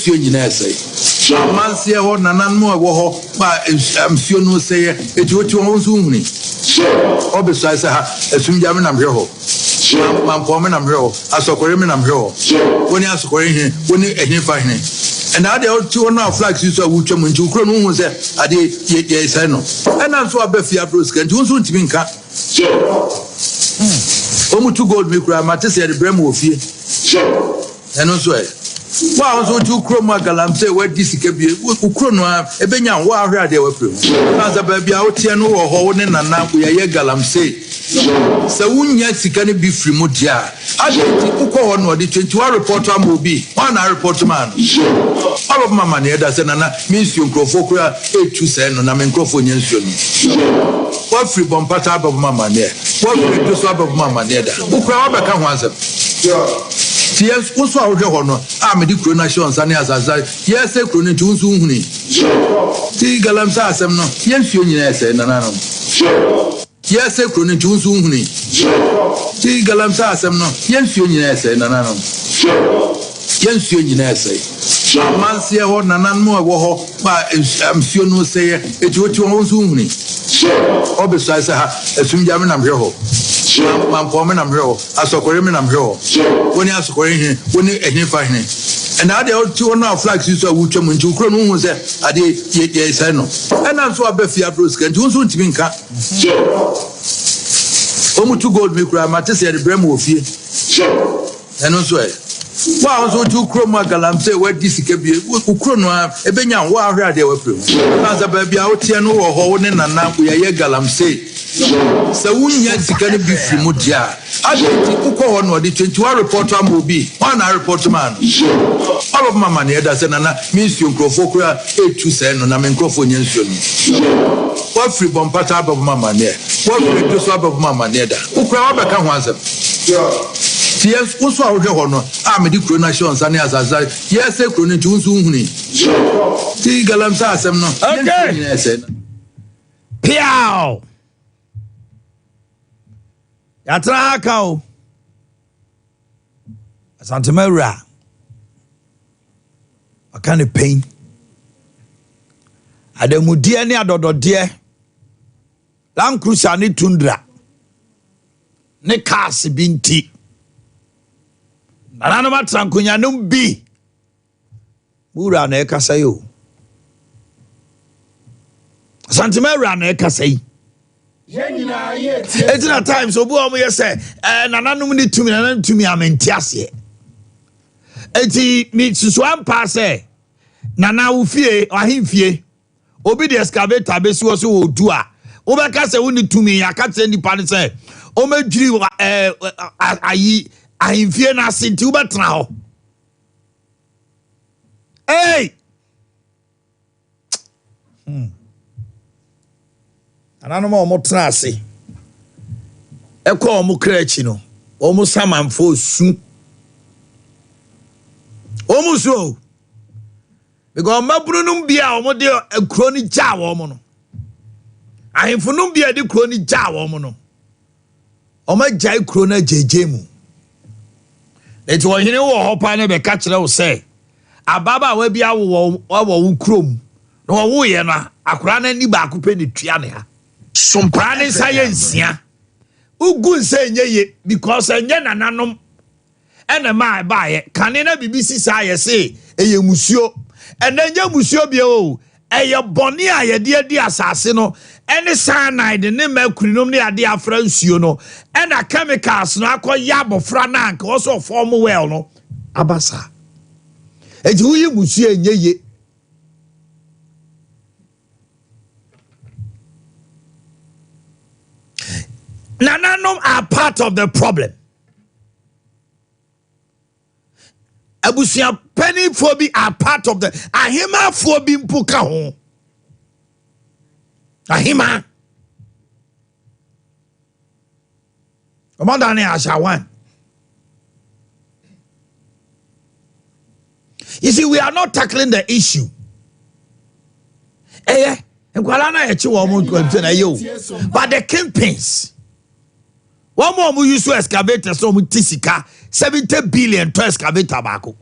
yensuo nyina sei amanse ho nananmo ewo ho ba amsuo no sei etiwoti won so huni obeso asa ha asumja me nam hwe ho mampo me nam hwe ho asokore me nam hwe ho woni asokore he woni ehnifa he and now they all two now flags you so wutwa mu nti ukro no hu se ade ye sai no ena so abafia broska nti unso ntimi nka omutu gold me kura mate se de brem wo fie eno so wa unso tu ukro mu agalam se wadi sika bie ukro no ebenya wa ahwe ade wa prem na za ba bia wotie no wo ho ne nana ko ye galam se wunya sika ne bi free mu dia adeti ukọ ho no de 21 report am obi one report man all of mama ne da se nana minsu nkrofo kura etu se no na me nkrofo nyansuo no what free bompata above mama ne what free to so above mama ne da ukura wa beka ho azem yes also ahwe ho no a me di kro na shon sane azaza yes e kro ne tu nsu huni ti galam sa asem no yansuo nyina ese nana no yes e kro ne tu nsu huni ti galam sa asem no yansuo nyina ese nana no yansuo nyina ese amanse ho nananmo ewo ho ba amsuo no sei etiwoti won nsu huni obeso asa ha asumja me nam hwe ho mampo me nam hwe ho asokore me nam hwe ho woni asokore he woni ehnifa he and now they all two now flags you so wutwa mu nti ukro no hu se ade ye sai no ena so abafia broska nti unso ntimi nka omutu gold me kura mate se de brem wo fie eno so wa unso tu ukro mu agalam se wadi sika bie ukro no ebenya wa ahwe ade wa prem na za ba bia wotie no wo ho ne nana ko ye galam se wunya sika ne bi free mu dia adeti ukọ ho no de 21 report am obi one report man all of mama ne da se nana minsu nkrofo kura etu se no na me nkrofo nyansuo no what free bompata above mama ne what free to so above mama ne da ukura wa beka ho azem yes also ahwe ho no a me di kro na shon sane azaza yes e kro ne tu nsu huni ti galam sa asem no okay piao yatra kao asante mawura akane pain adamudie ne adododie Land Cruiser ne Tundra ne cars binti nana no matrankonya no bi mura na ekasa yo asante mawura na ekasa yi it's in a time so bo am say nananom ni tumi nananom tumi amentiase enti mi susu ampa say nana wo fie ahemfie obi the excavator be so so odu a wo be ka say wo ni tumi ya ka tse nipa ne say o madwiri ayi ahemfie na asenti wo betena ho hey ananoma omo trase ekọ omo krachi no omo samanfo su omo so because mabunum bia omo de akro ni ja wo omo no ahemfunum bia de kro ni ja wo omo no omo jai kro na jejemu eti wo hene wo hopa ne be ka kire wo se ababa wa bia wo krom no wo ye na akora na ni ba akupe ne tua ne ha Sompa ne science ya ugun say nye because enye nananom ene ma baaye kane na BBC say say eye musuo ene enye musuo bia o eye boni a ye de asase no ene cyanide ne mercury ne ade afra nsuo no ena chemicals no akoya abofra na anka also form well no abasa eji uyi musuo enye Nananom are part of the problem. Abusia penny phobia are part of the ahima phobia mpuka ho. Ahima. Commander ne ashawan. You see, we are not tackling the issue. But the kingpins. One more we use to excavate so tisika 70 billion to excavate tobacco.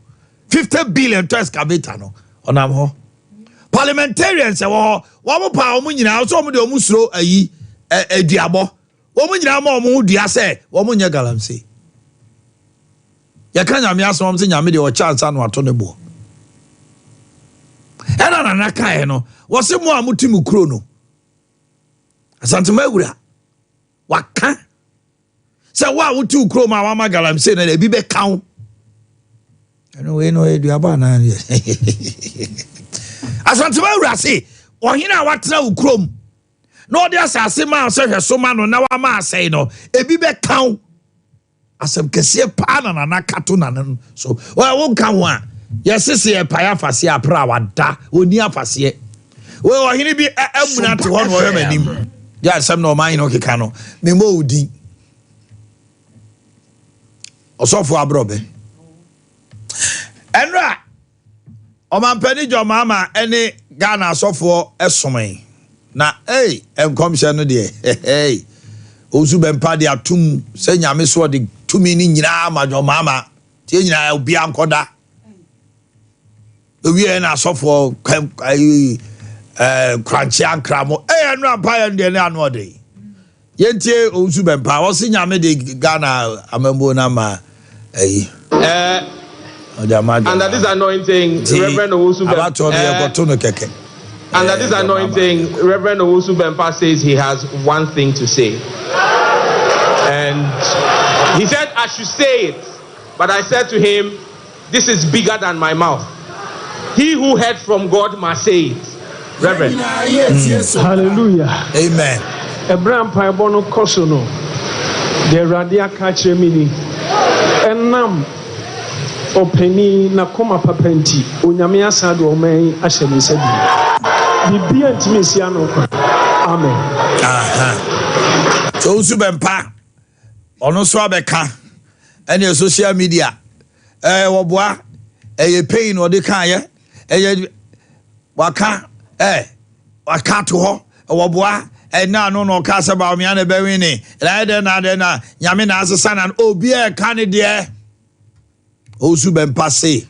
50 billion to excavator no onam ho parliamentarians e wo mo pa omo nyina so omo de omo suro ayi aduabo omo nyina ma omo dua se omo nya galamsey ya kan nyame asom se nyame de o chance anu ato ne bo era na na kai no wo se mo amutim kuro no asantema wura waka se wa wutu kuro ma wa ma galamsey na bi be kan eno we no aduabo na asantema wura se ohina watena ukrom no de asase ma so hweso ma no na wa ma asai no ebi be kan asem kese pa na kato na no so wo kan ho a yesese e pa ya fase apra wada oni afase we ohini bi amuna te ho no wo manim ya asem no man no keka no me mo udi osofo abrobe enra omampani jo mama ene Ghana asofo esomai na enkomhye no de ozu bempa de atum se nyame so de tumi ni nyina ma jo mama tie nyina obi ankoda owie na asofo kranchi ankramo enu ampa de ne anu de yentie ozu bempa wo se nyame de Ghana amambo na ma under this anointing, Reverend Owusu Bempa. Under this anointing, Reverend Owusu Bempa says he has one thing to say. And he said, I should say it. But I said to him, this is bigger than my mouth. He who heard from God must say it. Reverend. Hallelujah. Amen. Abraham Paibono Kosono. The Radia Kachemini. Enam. Openi na koma papenti onyame asado oman ahyeme sabi bibia ntimi sia no amen so usu bempa ono so abeka ene social media woboa pain odi kan ye waka waka to ho woboa na no no ka se ba o me na be wini na de na nyame na asesa na obi e kan de Osu bempa se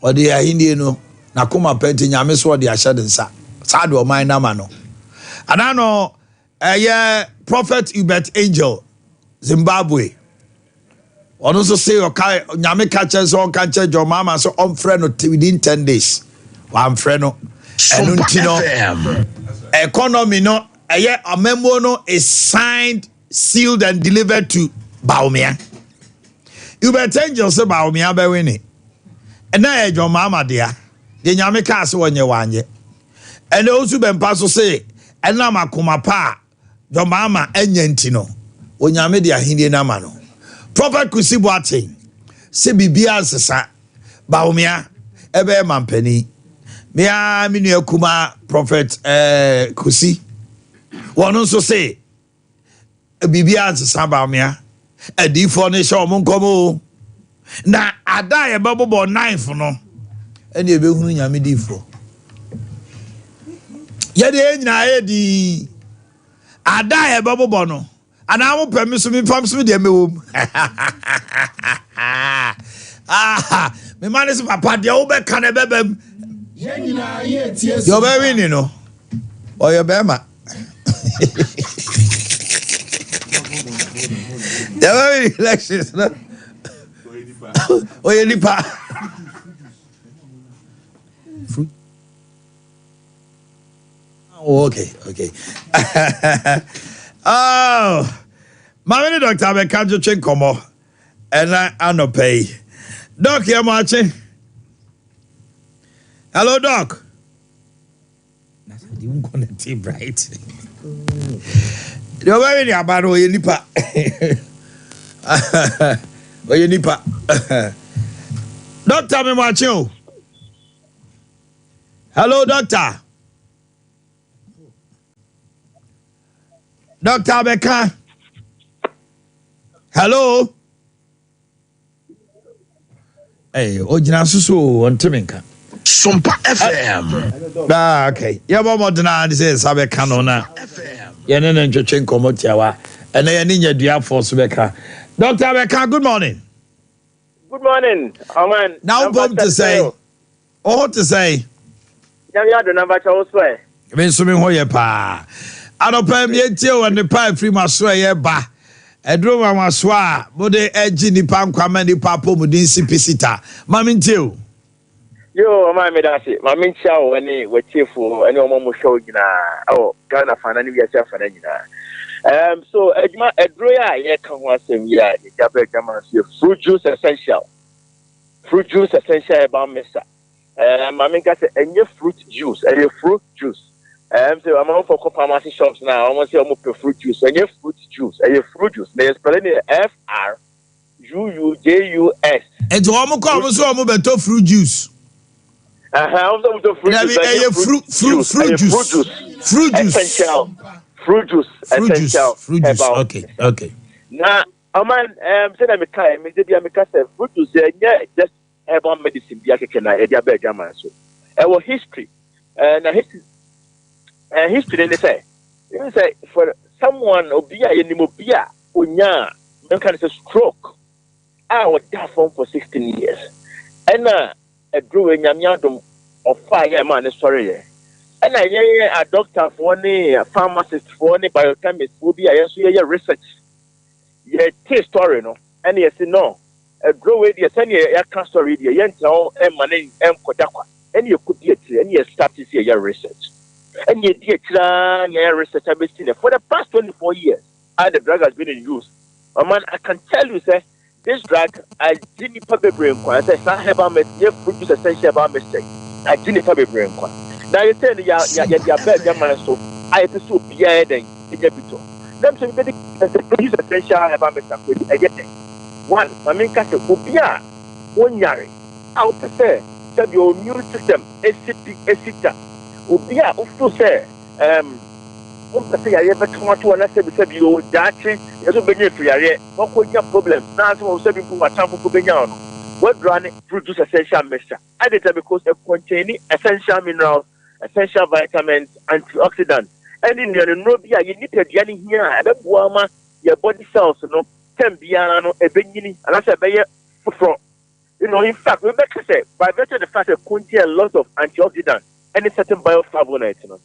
odi ahindie no na koma penti nyame so odi ahyade nsa sad o man na ma no anano prophet Hubert Angel Zimbabwe ono so say o kai nyame catcher so on catcher jo mama so on frɛ no within 10 days wa frɛ no enu ntino economy no amemo no is signed, sealed and delivered to Baumia. Hubert Angel se ba omi abewe ni. Ena ejo mama dia. De nyame ka se wonye wanye. Ena osu bempa so se ena makoma pa jo mama enya ntino. Onyame dia hindie na ma no. Prophet Kusi Boakye se bibia sesa ba omi ebe mampani. Mea minu akuma prophet Kusi. Wono so se bibia sesa ba omi Adifo ne show mon komo na ada ye babo knife no ene e be hunu nyame difo ye de nyina ye di ada ye babo no ana mo pemi so mi fam so de mewom me man is papa de wo be kan e bebam ye nyina ye tie so yo be wini no o yo be ma there were elections, no? Oh, you nipa. Oh, okay. Oh, my doctor, I can't just check come on, and I no pay. Doc, you're watching. Hello, Doc. You won't connect him, right? You're very about oh, you nipa. Oh, you nipa. Doctor, me watching you. Hello, doctor. Dr. Abeka. Hello. Hey, ojina susu on Timinka. Sompa FM. Okay. Yeah, more than I say Sabeka no na. FM. Yeah, no, chen komotiawa. And then you do for Subeka. Dr. Abeka, good morning. Good morning, Oman. Now, bomb to say. All to say. You have the number to also. When swimming hoye pa. I don't pay me a tail and the pipe free my swear ba. A drum on my swa, but the edge in the pan quamani papo mudin sipicita. Mammin tail. Yo, my medasi, my min chow, any were cheerful, and your mom show you now. Oh, Ghana fan, and yourself, and you know. So, a droya, yeah, come once a year, the Jabber fruit juice essential. Fruit juice essential about Mr. My got a fruit juice, a fruit juice. So I'm on for pharmacy shops now. I want to say I'm fruit juice, a fruit juice, a fruit juice. They spelling it FRUUJUS. And to almost come so I'm about fruit juice. Fruit juice. Essential. Fruit juice. Okay. Now, man, said I'm a kind. Me did I'm a fruit juice. Yeah, just herbal medicine. Be a kena. Edia be German so. Our history. Now history. They say for someone obia yenimobia onya. Men can say stroke. I was there for 16 years. And a growing yamyadum of fire man sorry. And a doctor for any a pharmacist for any biochemist will be a research. Yeah, taste story no. And yes, no. A growing the send a cancer radio, yentao, and money, and kodakwa. And you could get and you start to see your research. And you get your research I've been seeing for the past 24 years. And the drug has been in use. Man, I can tell you, sir. This drug, I didn't probably bring one. I said, I have a mistake, produce essential about mistake. I didn't probably bring one. Now you tell me, you're better man, so I have to so be a then in the bito. Them so the produce essential about mistake. I get it. One, I mean, catch a Ubia, 1 year. Out to say, your immune system, SCT, Ubia, also say, say I ever come to an said you that you don't believe for your problem. Now, so 7 people are time for Benyan. What running produce essential mixture? I did because it containing essential minerals, essential vitamins, antioxidants. And in your Nobia, you need to get in here and then warmer your body cells, can be a beginning, and I said, for in fact, we better say, by virtue of the fact that it contains a lot of antioxidants and a certain bioflavonoids,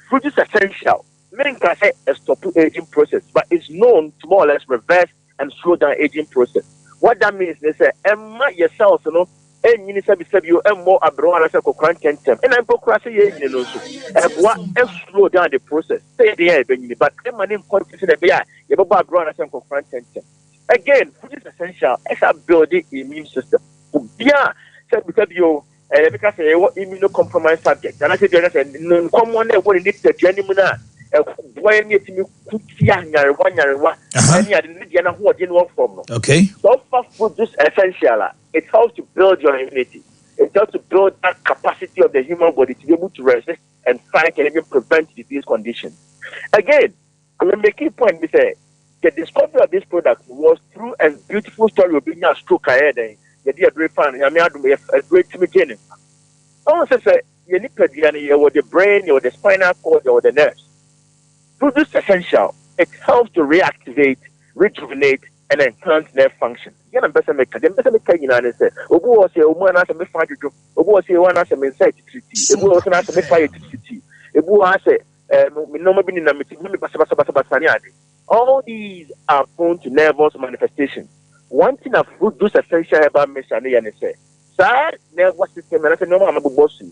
fruit is essential. Many can say a stop aging process, but it's known to more or less reverse and slow down aging process. What that means, they say, Emma yourself, and you said you and more abroad as a content, and I'm procrastinating, and slow down the process. Say the air, but Emma name content in the beer, you have abroad as a content. Again, food is essential as a building immune system. Yeah, said because you. Because a immunocompromised subject, and I said, no common what it needs to genuine. Why need me and you didn't know what you want from. Okay. So far, food is essential. It helps to build your immunity. It helps to build that capacity of the human body to be able to resist and fight and even prevent disease conditions. Again, I'm making a point. We say the discovery of this product was through a beautiful story of being a stroke ahead. You did a great fan. I mean, a great beginning. Also, say you need to the brain, or the spinal cord, or the nerves. Food is essential. It helps to reactivate, rejuvenate, and enhance nerve function. You know, better make them better make you know. Say, Obu was a woman as a me find you. Obu was a one as a me say to Obu was as a me find you. Obu has a no me be in a meeting. Me basa. All these are prone to nervous manifestations. One thing of food is essential about me, and say, sir, nervous system, and I say, no, I'm a boss. We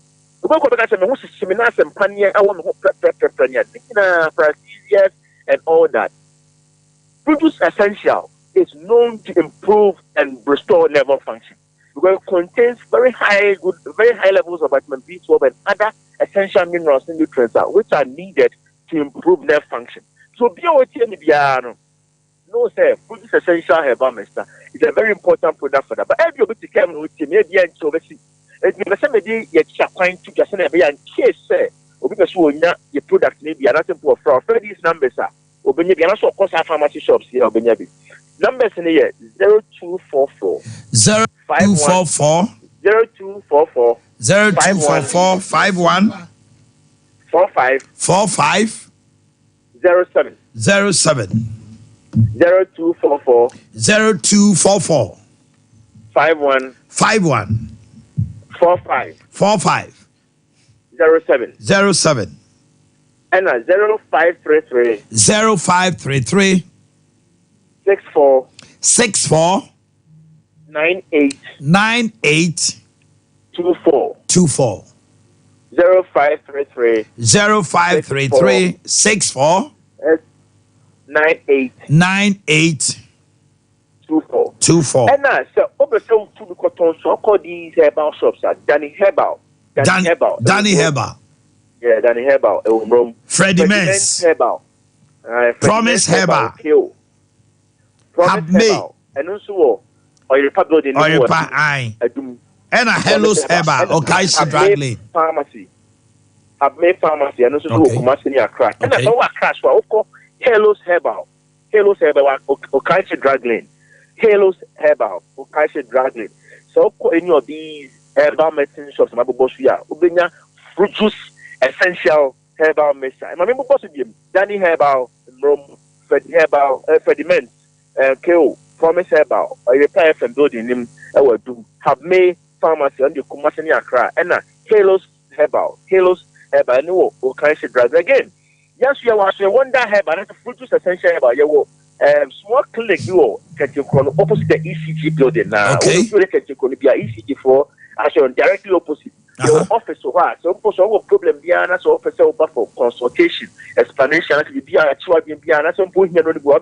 go back to me, seminars and pania, I want to and all that. Produce essential is known to improve and restore nerve function because it contains very high levels of vitamin B12 and other essential minerals and nutrients which are needed to improve nerve function. So, no, sir, food is essential herbal mister. It's a very important product for that. But if you're going to come with me, maybe I'm so busy. If you say maybe you're trying to just say, in case, sir, or because your product maybe nothing for fraud. For these numbers, sir, or when you also cost our pharmacy shops here, or Benyabi. Numbers in the year 0244 0244 0244 0244 51 45 07 0244 0244 51 51 45 45 07 07 and 0533 0533 64 64 98 98 24 24 0533 0533 64 98 98 24 and now so over so to the cotton so called these herbal shops are Danny Herbal Danny Herbal yeah Danny Herbal Freddie Men's Herbal Promise Herbal Promise Herbal and also or your building or your eye and a Hello's Herbal or Kaishi Dragley Pharmacy I've made pharmacy and also do commercial crack and I know crash for Hello's Herbal or Kaishi Dragley Hello's Herbal or Kaishi Dragley so any of these herbal medicine shops my boss here ubenya fruit juice essential herbal medicine my member boss Danny Herbal Freddie Herbal Freddie Men's KO Promise Herbal or repair FM building him do have made pharmacy on the commercial Accra and Halos Herbal no or Kaishi Dragley again yes you are wonder herbal that's a fruit juice essential herbal you small clinic you can opposite the ECG building now. Okay. You can be ECG for actually directly opposite your office so hard. So problem behind so office for consultation, explanation to be actually behind some point here on the go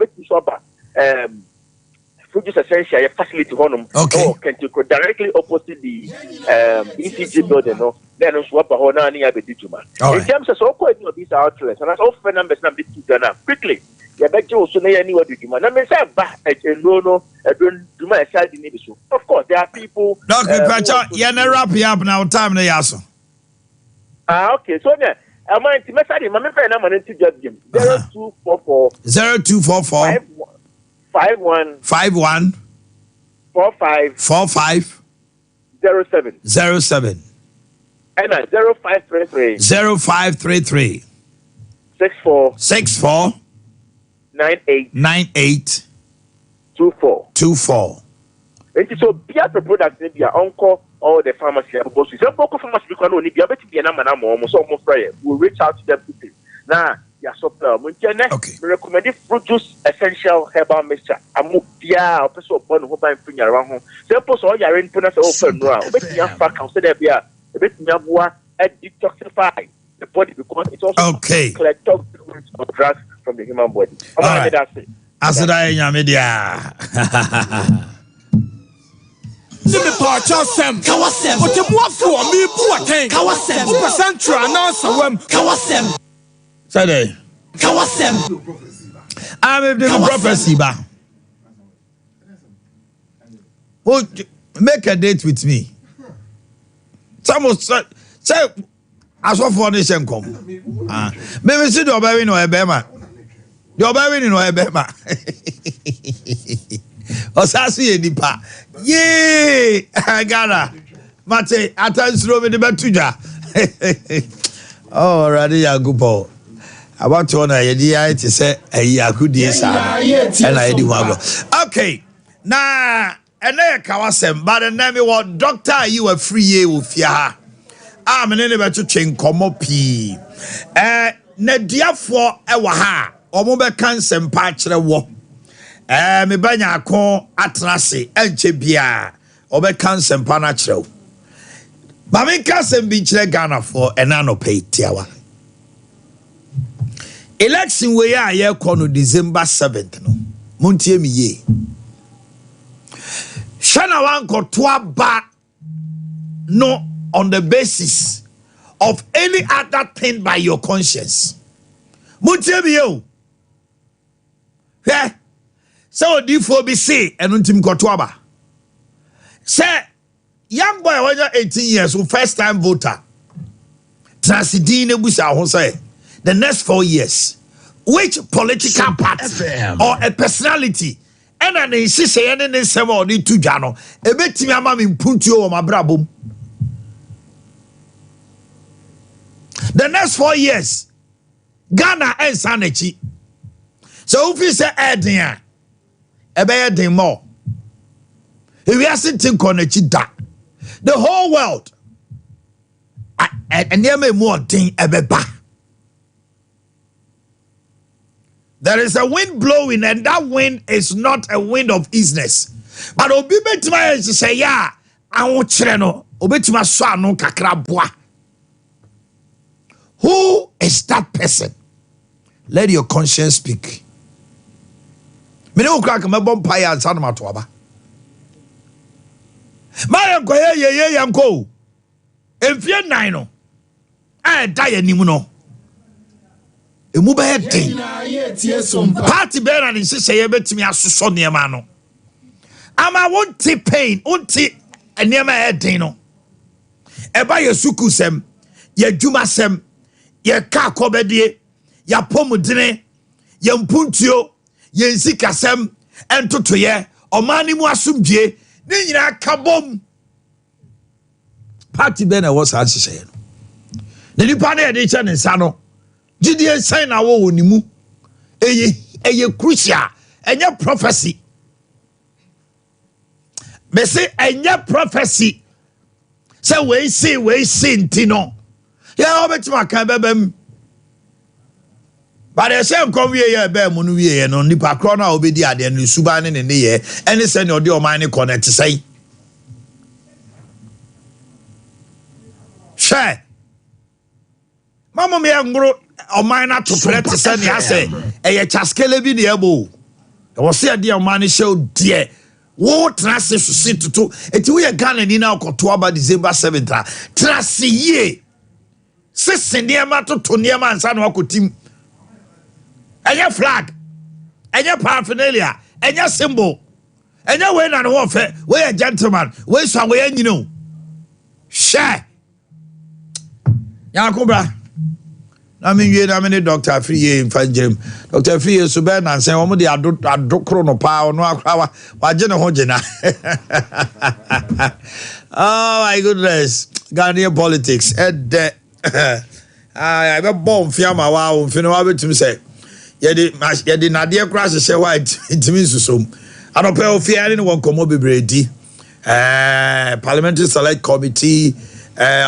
fruit juice essential facility honum. Okay. Can you go directly opposite the ECG building no then on swap a near the Dijuma. In terms of so quite these outlets and that's all phone numbers number 2 Ghana quickly. Ya bet you so na anywhere do you na me say ba no don't do my side in so of course there are people Doc Pacha ya na wrap up now time na yaso okay so now am I to message my friend na man to just game 0244 51 45 07 and 0533 64 98 24 Enti so bia the product ne bia onko all the pharmacy abos so boko pharmacy bi kwa no ni bia beti bia na mana mo so mo frɛ we reach out to them quickly na ya supply mo ntene we recommend fruit juice essential herbal mixture amu bia opeso obo no ho ban funyara ho so poso o yare npo na so o fa no a obeti ya fa kan so there bia obeti ya boa detoxify the body because it also collect toxins of drugs from the human body. All right. As I am media. Let me part Kawasem. What you want for me, Boakye? Kawasem. Who percentra now some Kawasem. Say Kawasem. I'm the prophecy ba. Oh, make a date with me. Some say as what for nation come. Maybe see the baby no ebema. Your baby no ebema. Osasi edipa. Yay! Ghana. Mate, atansuro me de betuja. Oh, ready yagupo. About to na yedi ai te say ayakudie sa. And I di wago. Okay. Na ene kawasem, but na me what doctor you were free ye wo fia ha. Me ne betu twen komo pi. Na diafo e wa ha. Omo be kan sempa kire wo. Me banya akon atrase enche bia obekan sempa na kirew ba me ka sem bi kire Ghana for enano pay tiawa election we ya ye kono December 7th no montie mi ye shana wan ko to aba no on the basis of any other thing by your conscience montie mi ye so D4 be say and untim kotoaba. Say young boy when you're 18 years who first time voter. Transidine busa who say the next 4 years which political party or a personality and an insist any seven or two jano a bit me ama me puntu o mabrabom. The next 4 years Ghana and Sanechi. So if you say Adrian ebeye den more If we are sitting da, the whole world, and there may more thing ebeba. There is a wind blowing, and that wind is not a wind of easiness. But obi betima say ya, anwo kire no, obetima so anu kakra boa. Who is that person? Let your conscience speak. Me no crack me bompa ya ansa no mato aba. Ma ko ye yanko. Emfie nan no. Da ya nimu no. Emu be den. Party be na ni sese ye betimi asoso niema no. Ama wonti pain, wonti niema e den no. Eba ye sukusem, ye dwumasem, ye ka kobedie, ya pomudene, ye mpuntuo, ye nsikasem, entotoye, omani mu asumdie, ne nyina kabom. Party be na wo sa sese no. Ne nipa na ye de che ne nsa no. Gidie sign na wo wonimu. Eye crucial, enye prophecy. Me say enye prophecy. Say we see ntino. Ya obetima kan bebem. But the same come we ye be mu no we no nipa kro na obedi ade no suba ne ne ye. Ene say ne ode oman connect say. Share. Mama me ngro oman na to pret say ne ase. Eye chaskele bi ne ebo. E wo say ade oman show die. Wo trase susi tutu eti wo ye Ghana ni na okoto aba December 7th trase ye sese ne ma toto ne ma ansa na okotim enye flag enye paraphernalia enye symbol enye we na no fe we a gentleman we so we anyino share ya kubra na me wie na me Dr. Free Mfanjem Dr. Free so be na nsen wo de adokro no pa no akwa wa je ne ho je na oh my goodness Ghanaian politics I be bomb fiama wa o mfino wa betum say ye de nade crash she wa intimi susom anope ofia ne won komo bebredi parliamentary select committee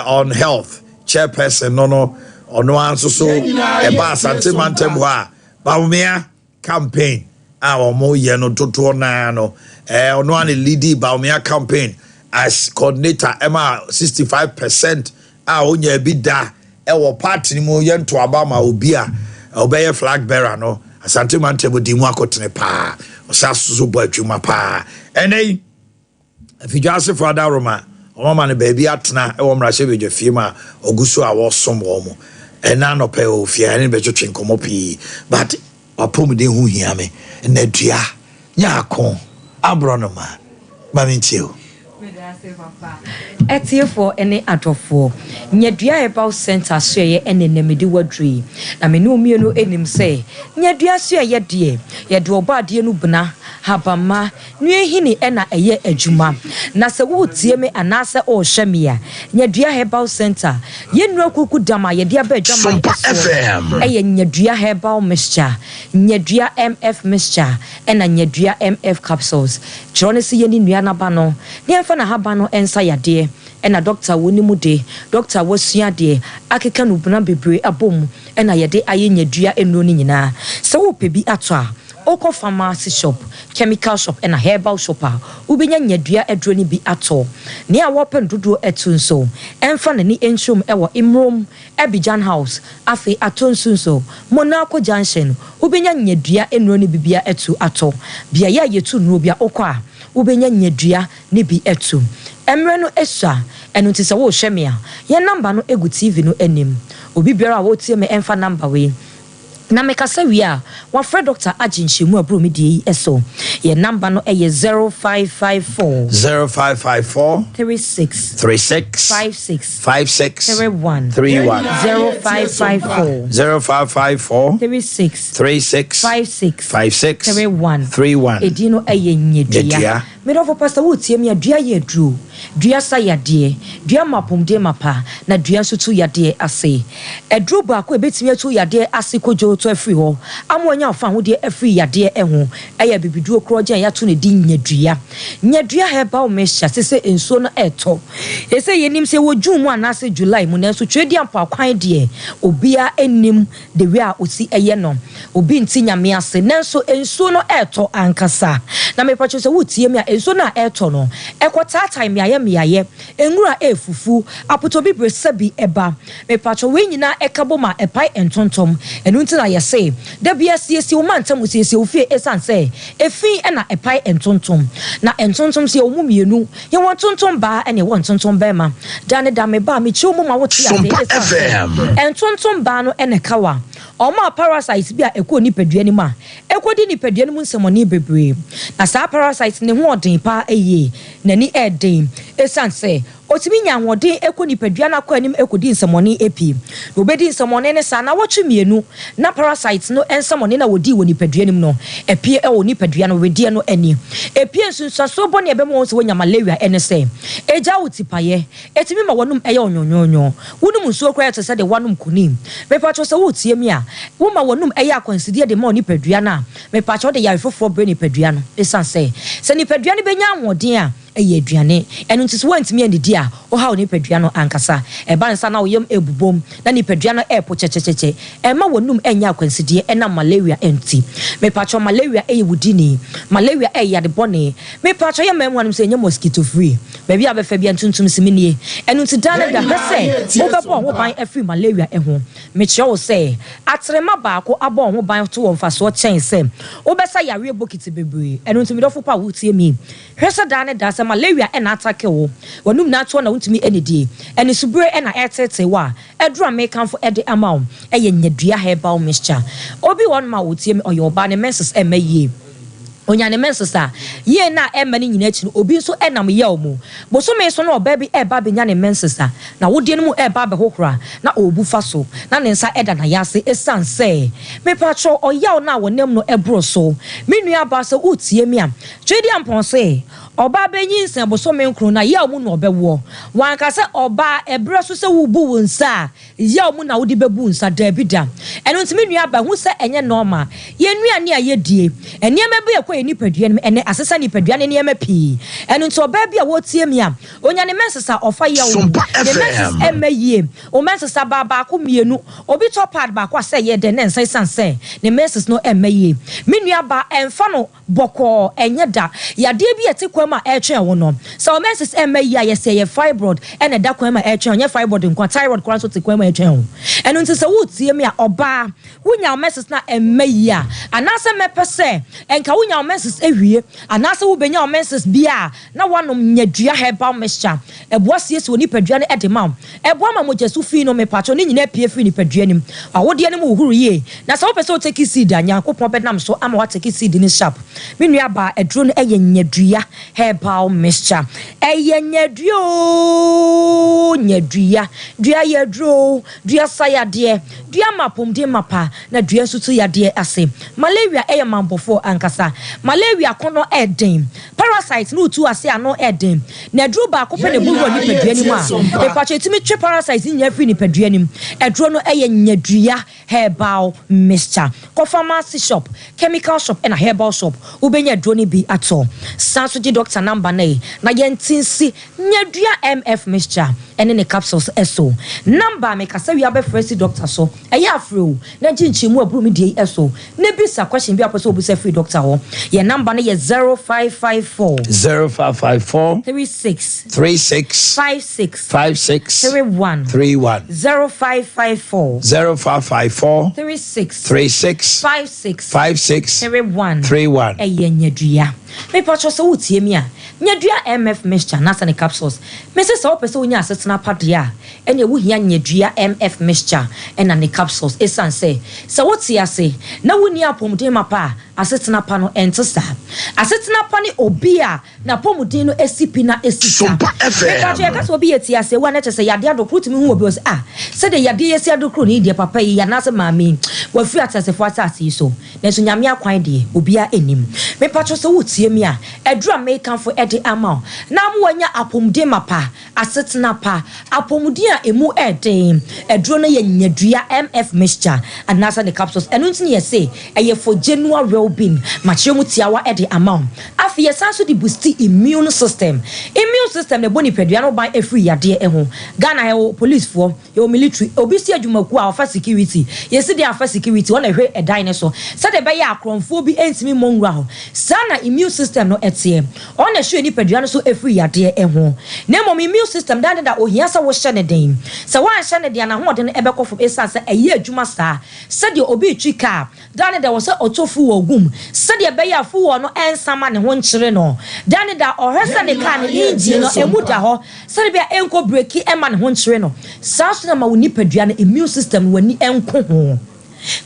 on health chairperson no ono anso so eba santimantem ho a Baumia campaign omo ye no toto na no ono an lead Baumia campaign as coordinator Emma 65% onya bi da wo party ni mo ye nto aba ma obi a obeye flag bearer no asantimantem di mu akotene pa osaso Boakye pa enei afijase for ada Roma Oma ne baby atena e wo mrahye beje fie ma ogusu a wo som wo mo ena no pe o fie ne beje twenkomo pi but apomde hu hia me na dua nya akon abronoma mamentio Etiefo ene atofo nyadua eba center so ye ene nemedi wadri na me no mienu enim se nyadua so ye de de oba de no buna habama nwe hini ena eye adwuma na se wo tie me anase o hwemia nyadua herbal center ye nura kuku dama ye de aba adwuma Sompa FM eye nyadua herbal mixture nyadua MF mixture ena nyadua MF capsules chirone se ye ni nua na ba no ne afa na haba no ensa yade ena doctor woni mu de doctor wasua de akeka no buna bebre abom ena yede aye nyadua enu ni nyina se wo pebi ato a oko pharmacy shop chemical shop ena herbal shop a ubenya nyadua edro ni bi ato ne a wo pen dodo etunso emfa na ni enshom ewo imrom Abidjan house afi atonsunso Monaco junction ubenya nyadua enu ni bibia etu ato bia ya yetu no bia okwa ubenya nyadua ni bi etu emre no esha enu ti se wo hwemia ye number no egu TV no anim obi biara wo tie me emfa number we na mekasa wia wa fre Dr. Aginshemu abro me die eso ye number no eye 0554 36 56 31 0554 36 56 31 edino eye nyedua me do for pastor wo tie me adua ye dru dua sa yade dua mapom de mapa na dua so tu yade ase edru ba ko ebetimi atu yade ase kojo to afri ho amonya ofa ho de afri yade eho eya bibiduo kroje ya to ne din nyadua herbal mixture sese enso no eto ese yenim se wo June mu anase July mu na so twedi ampa kwan de obia enim de we a osi eye no obi nti nyame ase nanso enso no eto ankasa na me pacho se wutie me a enso na eto no ekota time ya ye enwura efufu apoto bibre sabi eba me pacho we nyina ekabo ma epai entontom enu nti na ye se da bia siesi wo mantam siesi wo fie esanse efi na epai entontom na entontom se wo mienu ye won tontom ba ene won tontom ba ma dane da me ba me chi wo ma wo ti ade entontom ba no ene kawa oma parasites bia ekọ nipadua ni ma ekodi nipadua ni mu nsemoni bebre na sa parasites ne ho odin pa eye nani eden esanse otimi nya hoden ekọ nipadua na kwa anim ekodi nsemoni epi obedi nsemoni ne sa na wotwemienu na parasites no ensemoni na wodi wo nipadua nim no epie e wo nipadua no wedie no ani epie nsunsaso boni ebe mo so wonya malaria ene se eja wotipaye etimi ma wonum eye onyonyonyo wonum nsuo kra yete se de wanum kunim me pacho se wotie mi a woma wonum eye akwansidie de ma nipadua na me pacho de yarefofo bre nipadua no esanse se nipadua ne benya hoden a eye aduane enu ntiso wantimi andidi a o ha nipadua no ankasa eba nsa na woyem ebubom na nipadua no epo chechecheche ema wonum enya akwansidie ena malaria enti me pacho malaria eye wudini malaria eye de bone me pacho ye memwanum se enya mosquito free baby abefa bia ntuntum siminie enu nti dana da pese wo bebo ho ban afri malaria eho me che wo se atrema baako abo ho ban to wo mfaso chen se wo besa yare bokiti bebre enu nti me do fopa wutie mi hwese dana da se malaria ena atake wo wonum na to na untimi enedi eni subure ena etete wa edru amekanfo ede amaw eye nyadua herbal mixture obi won ma wutie mi oyoba ne menses emaye onyane mensesa ye na emani nyina chi obi nso enam yaw mu bosome so na oba bi eba be nyane mensesa na wodie no mu eba be hokra na obu fa so na ne nsa eda na yase esanse me pacho oyaw na wonam no ebro so menua ba se utie mi a twedi amponse oba benyi nsen bosome nkru na yaw mu no obewo wanka se oba ebro so se wubu wonsa yaw mu na wodi bebu nsa da bida eno ntimi nua ba hu se enye normal ye nua ne ayedie eniema bi nipadua no ene asesa nipadua ne niema pii eno nto oba bia wotie mi a onya ne mensesa ofa ya wo ne mensesa emaye o mensesa baba ko mienu obi topad ba ko ase ye de ne nsa sanse ne mensesa no emaye menua ba emfa no boko enye da yade bi ete kwama etwe wo no so o mensesa emaye a yese ye fibroid ene da kwama etwe onye fibroid nkwa thyroid kwa so te kwama etwe wo eno nto se wotie mi a oba wonya o mensesa na emaye a anase mepese enka wonya menses ewie anase wo benya menses bia na wanom nyadua herbal mixture eboa siesi woni padua ne edema eboa ma mojesu fi no me pacho ne nyina pie fi ni padua nim awode ne mo huru ye na so pese o take seed anya kopon bedam so ama wa take seed ni sharp me nua ba edro no eye nyadua herbal mixture eye nyadua dua yedro dua sayade dua mapom de mapa na dua sutu yade ase malaria eye mambofo ankasa malaria kono eden parasites no tu ase ano eden na dro ba ko pe ne buwo ni padua ni ma e pa che timi twe parasites nya free ni padua ni edro no eye nyadua herbal mixture ko pharmacy shop chemical shop and a herbal shop ubenya dro ni bi ato sanso di doctor number na yentinsi nyadua mf mixture ene ne capsules eso number me kasa wi abefresi doctor so eya afro na jinchimu aburu mi die eso ne bisa question bi aposo obusa free doctor ho your number is 0554 36 56 31 0554 36 56 31 nyadua me pacho so utie mi a nyadua mf mixture na sa ne capsules me se so person onya asetena padia ene wo hia nyadua mf mixture ena ne capsules esanse so wotie ase na woni apomden mapa asetena pa no entesa asetena pa ni obi a na pomuden no esipi na esisa Sompa FM ka je ka so obi eti ase wa na che se yade adokru timi hu obi o se se de yade yesi adokru ni de papa yi ya na se maami wa fi atasefo atase so na so nyame akwan de obi a enim me pacho so wutie mi a edura me kanfo ede ama na mo wanya apomuden mapa asetena pa apomuden a emu eden eduro no ye nyadua MF mixture anasa the capsules enu ntini ye say eye for general well-being machemu tiawa ede ama afi ye sanso di boost immune system ne boni pedua no ban every yade ho Ghana he police for ye military obi si adwumaku a ofa security ye si dey afa security wona hwe edan ne so se de be ya akronfo bi entimi monwura ho sana immune system no etie ona hwe ni pedua no so every yade ho na mom immune system da ohia sa wo hye ne den se wa hye ne den na ho de no ebekofo esa se eye adwuma sa se de obi twika da wo se otofu wo gum se de be ya fu wo no ensama ne ho nkyere no da ohesa de ka ne engine no emu da ho se de be enko breki ema ne ho nkyere no sa so na ma wo nipadua no immune system wani enko ho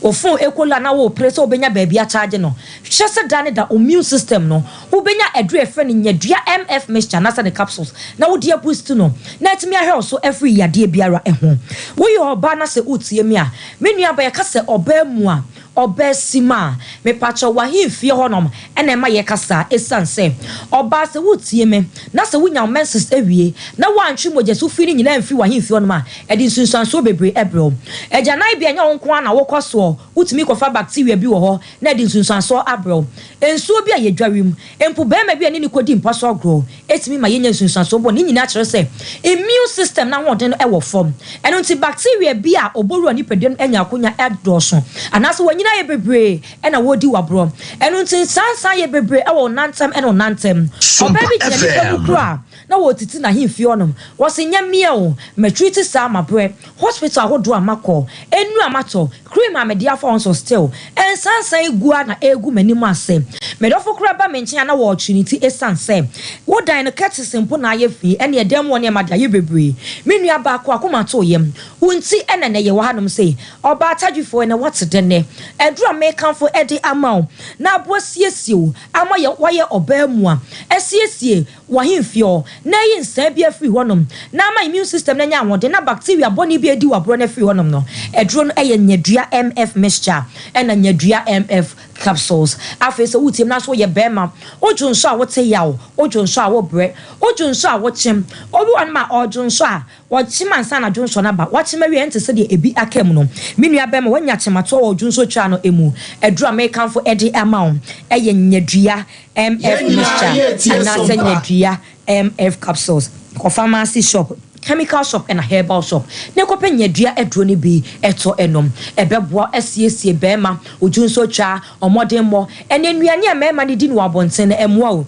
ofun ekola na wo press obenya baabi a charge no hwese da immune system no obenya adru efe ne nyadua MF mixture na sa the capsules na wo dia boost no na etimi ahwe so every yade biara eho wo ye oba na se utie mi a menua ba ye ka se oba mu a oba sima me pacho wahimfie honom ena ma ye kasa esanse oba se wutie me na se wunya menses ewie na wantwe mojesu firi nyina mfi wahimfie honom a edi sunsanso bebre ebro eja na bia nya wonko ana wokɔso utimi kofa bacteria bi wo ho na edi sunsanso abro ensuo bi a ye dwawem empu be ma bi ani ni kodi mpaso agro etimi ma ye nya sunsanso bo ni nyina kyerɛ se immune system na hoden no ɛwɔ fam eno nti bacteria bi a oboru ani pedem enya akonya ɛdɔso anaso wanyina ye bebre ena wodi wabro eno nti sansan ye bebre ɛwɔ nantem eno nantem obabi gye ni kura na wo titi na himfie onom wo se nyamia o matriti sa mabre hospital hodo amakɔ enu amato cream amedia for on so still en sansan egua na egu manimu ase medofo kura ba menchia na wo trinity esanse wo dan no catechism po na ye fi ene edem won e mada ye bebre menua ba ko akoma to yem unti ene ne ye wo hanom se oba atadwifo ene what dene edura me kanfo ede amao na abo siesie ama ye wo ye oba mu a esiesie wo himfie na yin sa bia free honom na ma immune system na nya wode na bacteria boni bi edi wabro na free honom no edro no eye nyadua MF mixture ena nyadua MF capsules afese wutim na so ye bema ojunso a wote yawo ojunso a wo bre ojunso a wo chim obi wan ma ojunso a wo chim ansa na junso na ba wo chim awie ente se de ebi akam no menua bema wanya chimato ojunso twa no emu edro American for edi amount eye nyadua MF mixture anasa nyadua MF capsules ko pharmacy shop chemical shop and a herbal shop ne ko penyadua edro ne bi eto enom ebeboa esiesie bema ojunso twa omodemmo ene nuane a mema ne di no abonten emwa o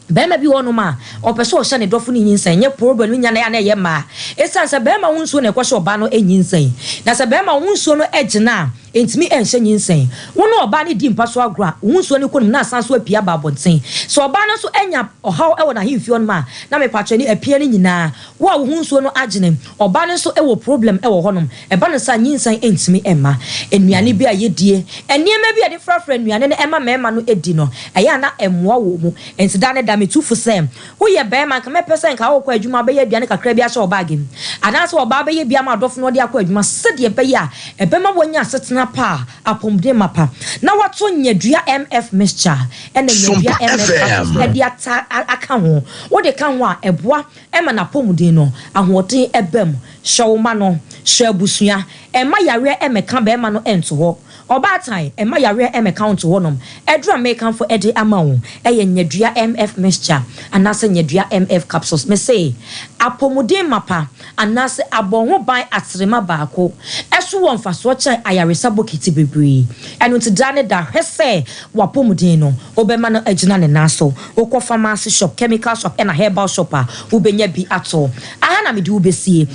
bema bi wono ma opeso o hye ne dofo ne nyinsan nye problem nya na ya na ye ma esansa bema wonso ne kwahye oba no enyinsan na sa bema wonso no egina entimi enhye nyinsan wono oba ne di mpaso agro wonso ne konum na asanso apia ba abonten so oba no so enya ohaw ewo na himfie on ma na me patwe ne apia ne nyina wo wonso no agine oba ne so ewo problem ewo honom eba no sa nyinsan entimi emma enuane bi ayedie eniema bi ade frafra enuane ne emma mema no edi no eya na emwa wo mu entida ne metufu sem wo ye be man ka me pesen ka wo kwa adwuma be ye aduane kakra bi ahye obagem adanse oba be ye bia ma adofo no de akwa adwuma sede be ya ebe ma wonya setena pa apomde mapa na wato nyadua MF mixture ene nyadua MF ede aka ho wo de ka ho a eboa ema na pomde no ahoden ebem hwewoma no hwebusua ema yare emeka be ma no ento ho oba time ema yare emeka to honom edru American for ede amawo eye nyadua MF mixture anase nyadua MF capsules me say apomuden mapa anase abonho ban atrema baako eso won faso kyan ayaresa bokiti bebre eno nti dane da hwese wapomuden no obema no agina ne naso okọ pharmacy shop chemical shop and a herbal shop a ubenya bi ato aha na me di ubesie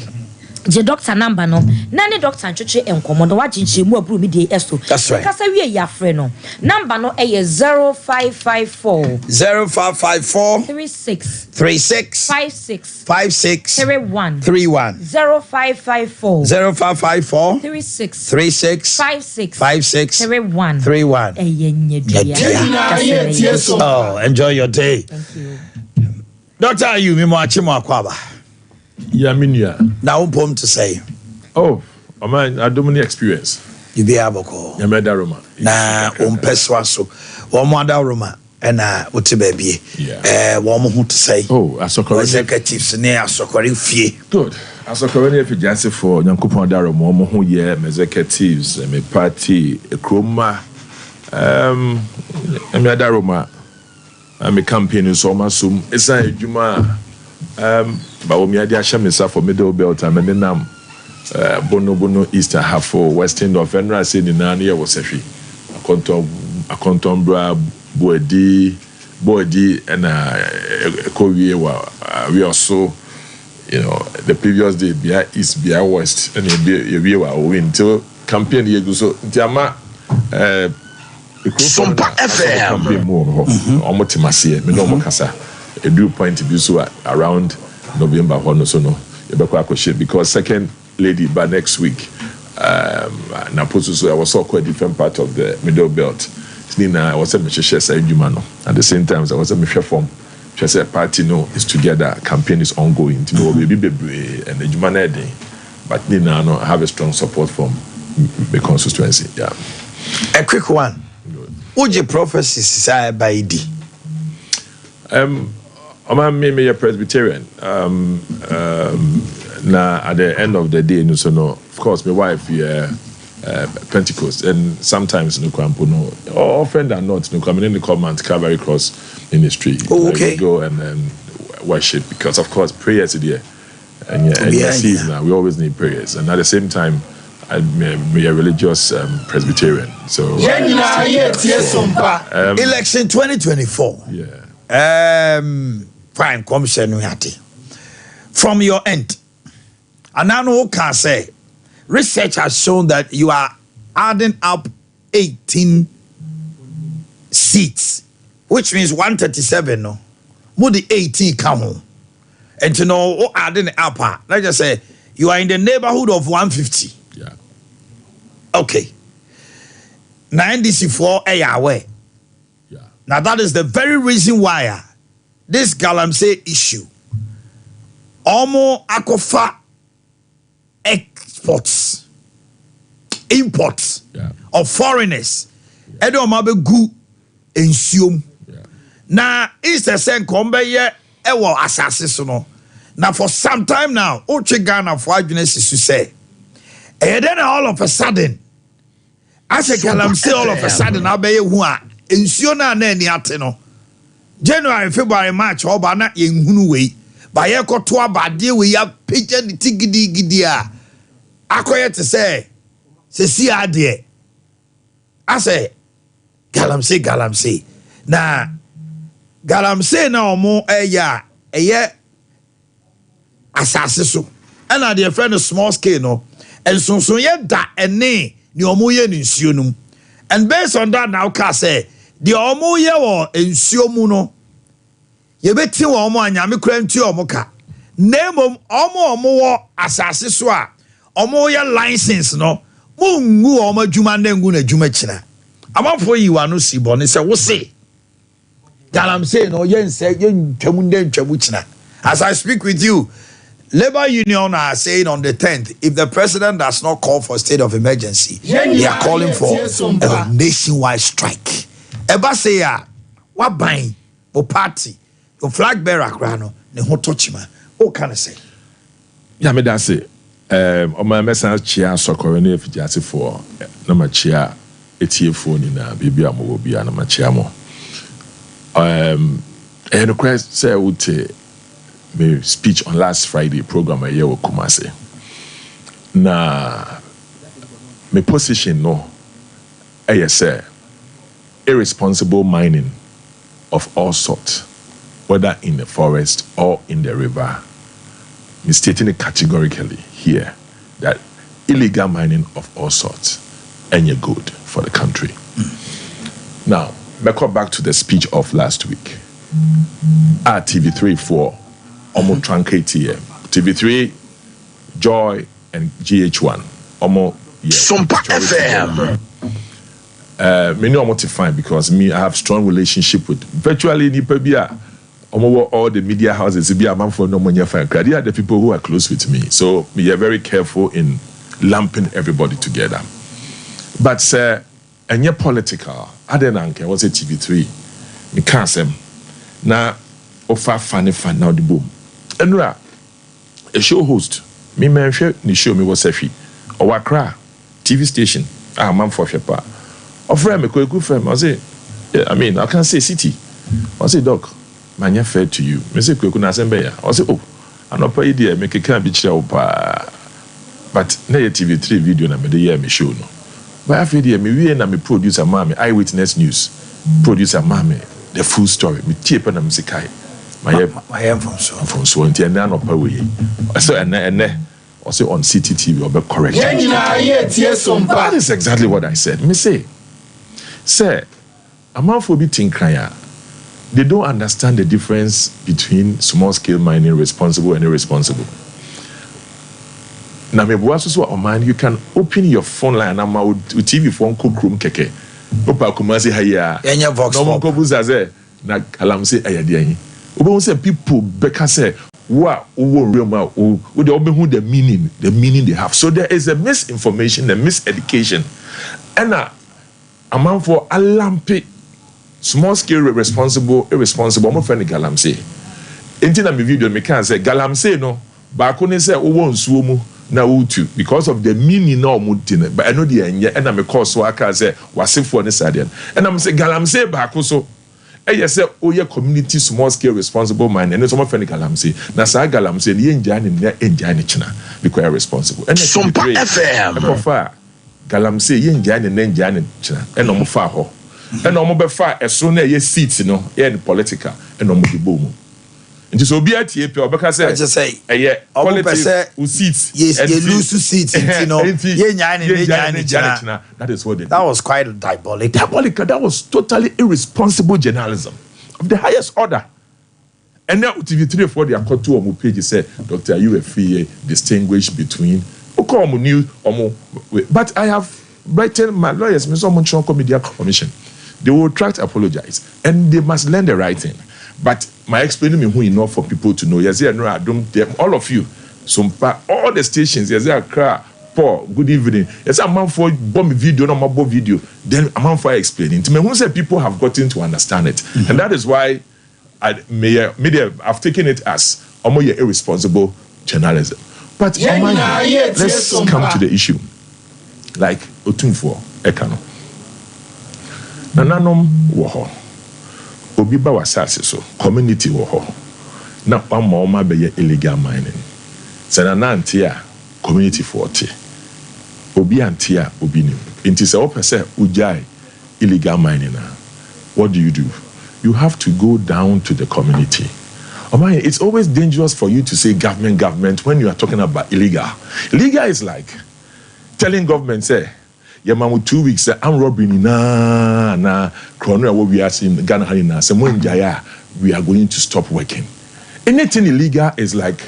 je doctor number no na ne doctor ntwetwe enkomo no wagyenche mu aburu mi de esto that's right kasa wie ya frɛ no number no 0554 36 56 31 0554 36 56 31 oh enjoy your day. Thank you. Doctor, you me mo achimo akwaba. Yaminia. Now pom to say. Oh, man, I don't have experience. You be able to. Yameda Roma. Na peswa so. Wo mo ada Roma na wote baby. Wo mo hu to say. Oh, asokore executives ne asokore fie. Good. Asokore ne fi jase for Nyankopon da Roma mo hu ye executives me party kroma Yameda Roma. I'm a campaign so much soon. It's a Juma. But when I did myself for middle belt, I'm in Bono Easter half for Western of and I said in an year was a fee. A contom bra, body, and a Korea. We also, the previous day, Bia East, Bia West, and we were win till campaign year. So, Jama, Sompa FM. Almost Masia, Mino Kasa. A due point to be so around November, because second lady by next week, Naposo, I was so quite different part of the middle belt. I was a Michelle Jumano. At the same time, I was a Michelle form. She said, party is together, campaign is ongoing. To know baby and the Jumana day. But Nina, I have a strong support from the constituency. Yeah. A quick one. Would your prophecies by D? I'm a Presbyterian. Now at the end of the day, of course, my wife Pentecost, and sometimes often than not, coming in the command Calvary Cross Ministry. Oh, okay. We go and worship because, of course, prayers today, and now we always need prayers, and at the same time. I'm a religious Presbyterian, so election 2024. Yeah. Fine, commission from your end. And I know can say research has shown that you are adding up 18 seats, which means 137. No, more the 18 come home, and to know adding up. Let's just say you are in the neighborhood of 150. Yeah. Okay. 94 away. Yeah. Now that is the very reason why this Galamsey issue almost akofa exports, imports of foreigners. Edo mabe gu ensuom. Na Easter sen kombe ye ewo asase so no. Now for some time now, Oche Ghana for Agnes to say. And then all of a sudden, as a Galamsey all of a sudden, I'll be who are in Siona Nani Ateno. January, February, March, or Bana in Hunway. By Eko Toa Badia, we have pigeon tigidi gidia. Akoya to say, see Ade. I say, Galamsey. Na Galamsey no more a year. Asase so and na their friend small scale no and so ye da ene ni omo ye nsuo num and based on that now ka say the omo ye wo nsuo mu no ye beti wo omo anyame kura nti omo ka nemom omo wo asase so a omo ye license no mungu omo adwuma na ngu na adwuma kina amafo yi wa no si bo ne se wo se Galamsey no ye nse ye ntwamu nde ntwamu kina. As I speak with you, Labour Union are saying on the 10th, if the president does not call for a state of emergency, they are calling for a nationwide strike. Eba say ya, what buying, or party, your flag bearer, grano, ne ho touchima. What can I say? Yeah, me that say. On my message, chia so corona if just for no ma chia etie phone na baby amowo bia na ma chia mo. And the question say would my speech on last Friday program a year with Kumasi. Na my position no, I say irresponsible mining of all sorts, whether in the forest or in the river, stating it categorically here that illegal mining of all sorts ain't good for the country. Now, back to the speech of last week. At TV3 for almost truncate here. TV3, Joy, and GH1. Almost Sompa FM. Many are motivated because I have strong relationship with virtually Nipabia. All the media houses, they are the people who are close with me. So we are very careful in lumping everybody together. But sir, and you're political. I didn't care. Was it TV3? Me can't say. Now, offer funny fan now the boom. And a show host. Me mention ni show me was a fee. Or Wakra TV station. Man for shepa. Offer me good friend. I say, I mean, I can't say city. I say dog. Man, fair to you. Me say kweku na sembe ya. I say oh, anopa idea make can be chair opa. But na TV3 video na me dey hear me show no. But after the me we na me producer mama Eyewitness News. Producer mama the full story. Me tape na me say kai. My am from so until na anopa we. So and also on CTTV or be correct. That is exactly what I said. Me say, sir, amanfo bi tinkran. They don't understand the difference between small-scale mining, responsible and irresponsible. Now, you can open your phone line and with TV phone cook room keke. Opa kumasi haya. Enya vox pop. No mo zaze na kalamse ayadiani. Oba say people beka say wa uwo real ma o de obehu the meaning they have. So there is a misinformation, a miseducation. And amount for alampe. Small scale, responsible, irresponsible. I'm friend galamsey. Intina me video me can say galamsey no. But I say oh one suomu na utu because of the meaning no mutina. But I know the enya and I'm a cause so I can say wasifo ne sadian. And I'm say galamsey back so. I say oh yeah community small scale responsible mind and some friend galamsey. Na sa galamsey ni enjani ni enjani china because responsible. And Sompa FM. Galamsey enjani ni enjani china. And no mo fa ho. And no more far as soon as you seats, you know, in political and no more boom. And just be at here, because I just say, yeah, politics who seats, yes, you lose to seats, you know, that is what that was quite diabolic. That was totally irresponsible journalism of the highest order. And now TV3 for the Akoto on page said, Dr. You a free distinguish between news but I have written my lawyers, Mr. Media Commission. They will try to apologize and they must learn the right thing. But my explaining me who enough for people to know. Yes, no, I don't. All of you, all the stations. Yes, cry. Paul, good evening. Yes, a man for bomb video, no more video. Then a man for explaining. To me, who said people have gotten to understand it, and that is why I've taken it as almost irresponsible journalism. But let's come to the issue. Like Otunfo Ekano. Nananom wo obi ba wasase so community wo ho na oma be illegal mining sanana antia community 40 obi antia obi nim inti se opese ujai illegal mining na what do? You have to go down to the community. It's always dangerous for you to say government when you are talking about illegal is like telling government say yeah, man, 2 weeks, I'm robbing na Chrono, what we are seeing Ghana Harina, someone Jaya, we are going to stop working. Anything illegal is like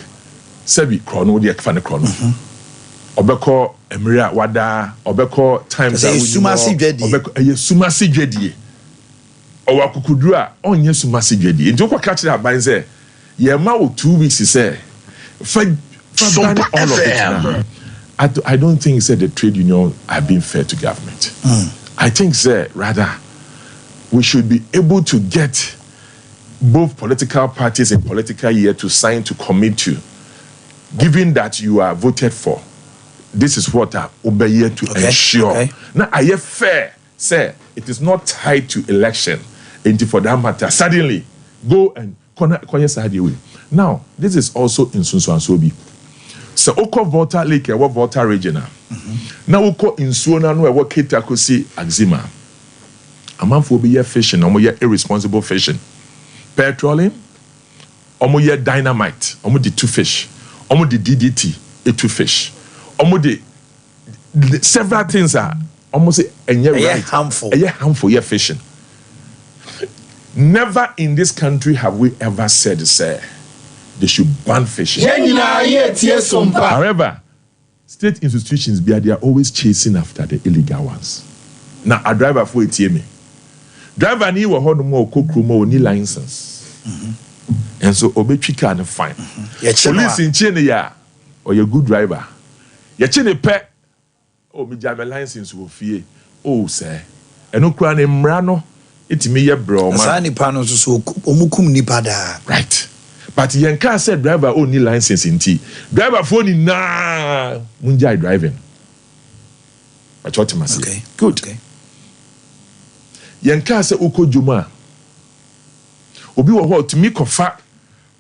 Sebi Chrono, the Ekfane Chrono. Obeko Emiria Wada, Obeko times that Sumasi Jedi. Or Kukudra, on yes, Sumasi Jedi. And Joko catch that by say, yeah, ma 2 weeks, he say, for all of it. I don't think the trade union have been fair to government. I think rather we should be able to get both political parties in political year to sign to commit to, given that you are voted for. This is what I obey to ensure. Okay. Now I am fair. Say it is not tied to election. And for that matter, suddenly go and away. Now this is also in Sunsu and Sobi. So oko Volta Lake, what Volta regional. Now oko in Suona no what Ketakosi Axima. A man for be fishing, or more irresponsible fishing. Petroleum, or more dynamite, or more the two fish. Omo the DDT etu fish. Omo the several things are almost right. Harmful. Harmful, fishing. Never in this country have we ever said, sir, they should ban fishing. However, state institutions, they are always chasing after the illegal ones. Now, a driver for it, me. Driver ni wa hono mo kokrumo ni license. And so obetwi car no fine. Police in China ya or you good driver. Ya chine pe o mi jam license wo fie. Oh sir. Eno kura ne mra no itimi ye bro ma. Sa nipa no so omukum nipa da. Right. But yen car said driver o ni license inti. Driver phone na munjai driving. But what must okay. Good. Okay. Yen car say uko juma. Obi wo ho timi kofa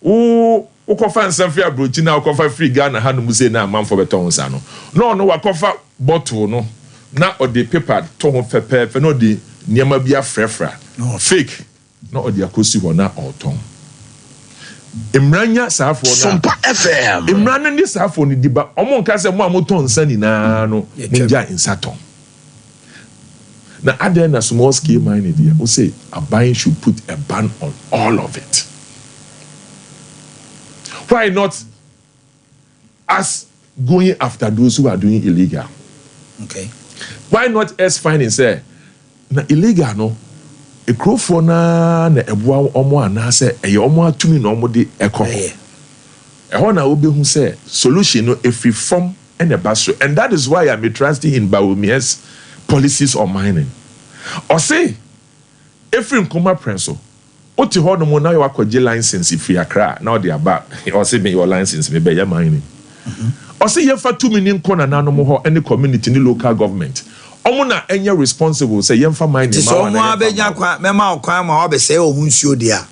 o kofa nsanfi abrochi na kofa free Ghana hanu mu say na amanfo beton nsa no no wakofa bottle no na o de paper to ho fefe no de niema bia frefra no fake na o de akosi ho na oton emranya saafo na Sompa FM emranya ni saafo ni diba omo nka se mo amoton nsa ni na no munja insaton. Now, Ade na small scale mining there, we say a buying should put a ban on all of it. Why not us going after those who are doing illegal? Okay. Why not us finding say na illegal no? A crow for na ebua omo anase eye omo atumi na omo de ekọ. Ehọ na obi hu say solution no every form and a basso, and that is why I'm trusting in Bawumia's policies on mining. Or say, every Nkoma Prenso, Oti ho no mo na you akwaje license if you Accra, now they are back. Or say me your license me be your mining. Or say you for 2 million kona na no mo ho any community ni local government. Omo na enye responsible say you for mining. So omo abenya kwa mema okwan ma obe say ohun nsuo dia.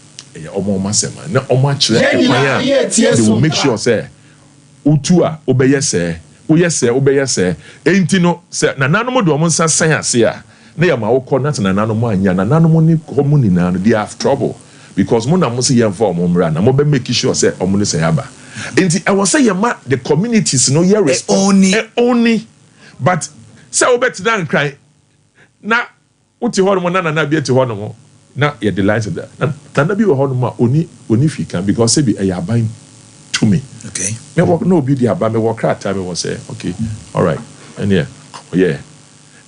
Omo masema na omo akire ekwan they will make sure say utu a obeye say obeye say enti no say na nanom do omo nsa san ase a na ya ma wokọ na nanom anya na nanom ni komu ni na they have trouble because mo na mo say yemfa omo mra na mo be make sure say omo ni say aba enti I was say yema the communities no here respond only but say obet dan cry na uti ho no na bi eti ho no na ye delight that na bi ho no oni fika because say bi e yaban to me. Okay. Me work no be the aba me work at time was say okay. All right. And yeah.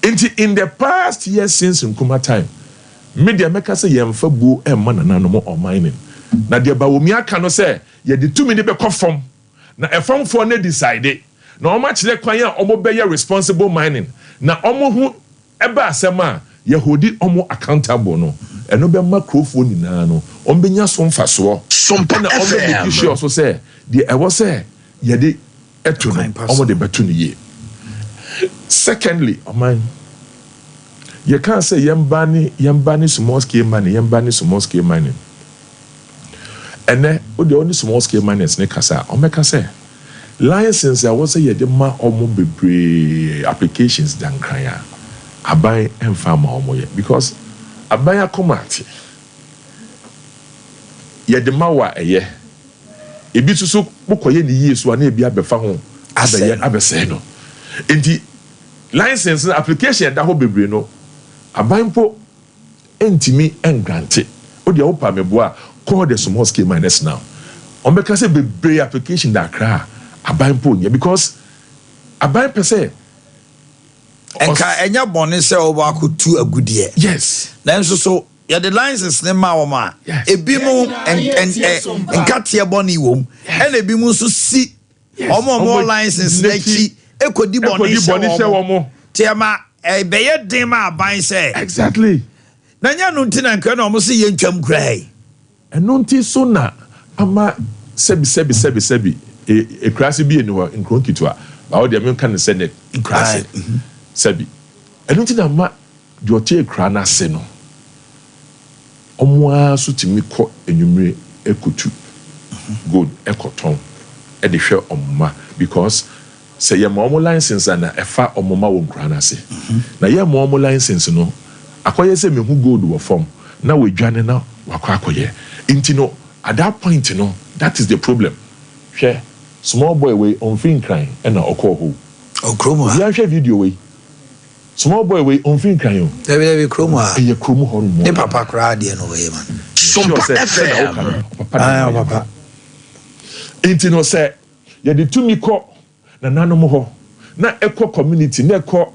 In the past years since Nkuma time, media make say yemfa bu e man na no more mining. Na de ba womi aka no say ye de 2 minutes be confirm. Na e form for na decide. Na o ma kire kwan a omo be responsible mining. Na omo hu e ba asem a ye hodi omo accountable no. Eno be microphone ni na no. Omo be nya so mfaso. Sompa na omo be sure so say the e was say ye de eto no omo de betu ni ye. Secondly, you can't say yambani small scale mining, and then the only small scale miners ne kasa omeka say license I was say ye de ma omo bebre applications dan kraya aban emfa ma omo ye because aban akomati ye de ma wa eye ebi susu bokoye ni yesu ana ebi abefa ho abese no enti license application da ho bebre no abanpo entimi engrante o de opa meboa call the small scale miners now on make say bebre application da kra abanpo nya because aban per se enka enya bone se obo akotu agudie yes na nso so ya the license ne ma wo ma ebi mu enka tie bone wo and ebi mu so si omo license na ki ekodi bone wo mo tiama beye den ma aban se exactly na nya no ntina nka na omo se ye ntwam krai eno nti so na ama sebi e krasi bi eni ho nkron kitwa ba wo de me kan se ne krasi sebi eno nti na ma de o tie kra na se no omo a so timi ko enwumre ekotu good ekoton e de hwe omma because say ye mo license na efa omoma wo nkra na se na ye mo license no akoye se me hu gold wo form na we dwane na wakọ akoye intino at that point no that is the problem hwe small boy way on fin crying and a call Chroma. Yeah, share video way. Small boy way on fin crying. There be Chroma. And your Chromo hormone. The papa cried the way, man. Sompa FM. Papa. Intino say, ya de tumi ko na nanom ho na ekọ community na ekọ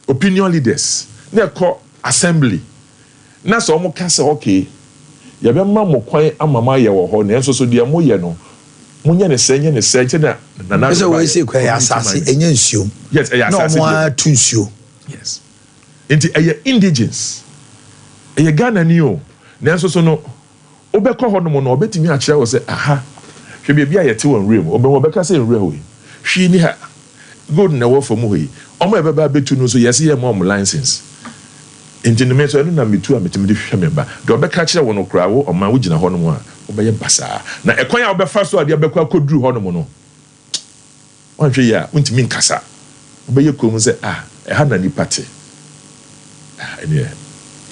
opinion leaders na ekọ assembly na so mo ka say okay ya be ma mo kwan amama ye wo ho na enso so de mo ye no mo nye ne se na na so we say kwa ya asase enye nsuo. Yes, ya asase. No mo tu nsuo. Yes. Inti eye indigenous eye Ghana ni o na enso so no obekọ ho no mo no obetimi a kire wo say aha hwe bia yete won ream obeka say real we hwe ni ha good na wo for mu yi omo ebeba betu no so yes ye mo license engineer so na metu a metimi de hwe memba de obeka kire won okra wo oman wo gina ho no mo a obeye basa na ekwan ya obefa so ade obekwa koduru ho no mo no wan hwe ya untimi nkasa obeye kom say ha na ni party ene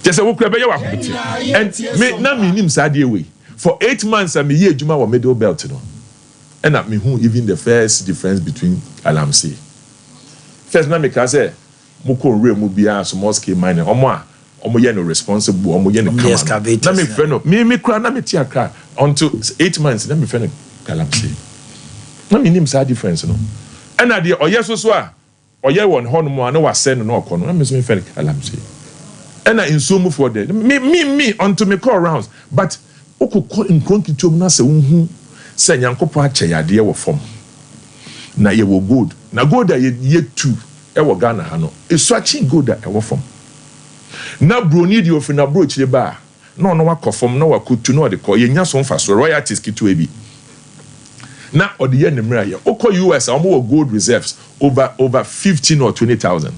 just wo kra beye wa komiti and me na me nim sa de we for 8 months I'm here juma wa middle belt no and at me who even the first difference between Alamsi first na me ka say mo ko nre mo bia small scale mining omo ye no responsible omo ye no come na me friend no me kra na me ti akra until 8 months na me friend Alamsi na me nim sa difference no and na de oye so a oye won ho no mo na wa send no okono na me so me friend Alamsi and na in so move for there me until me call rounds but okoko nkronkitom na se unhu se nyankopo ache yade wo fom na ye wo gold na gold a ye tu e wo Ghana ha no esuachi gold a e wo fom na broni di ofi na bro chire ba na ono wakofom na wakotu na ode ko ye nya so mfa so royalties kitu ebi na ode ye nemra ye okọ US omo wo gold reserves over 15 or 20,000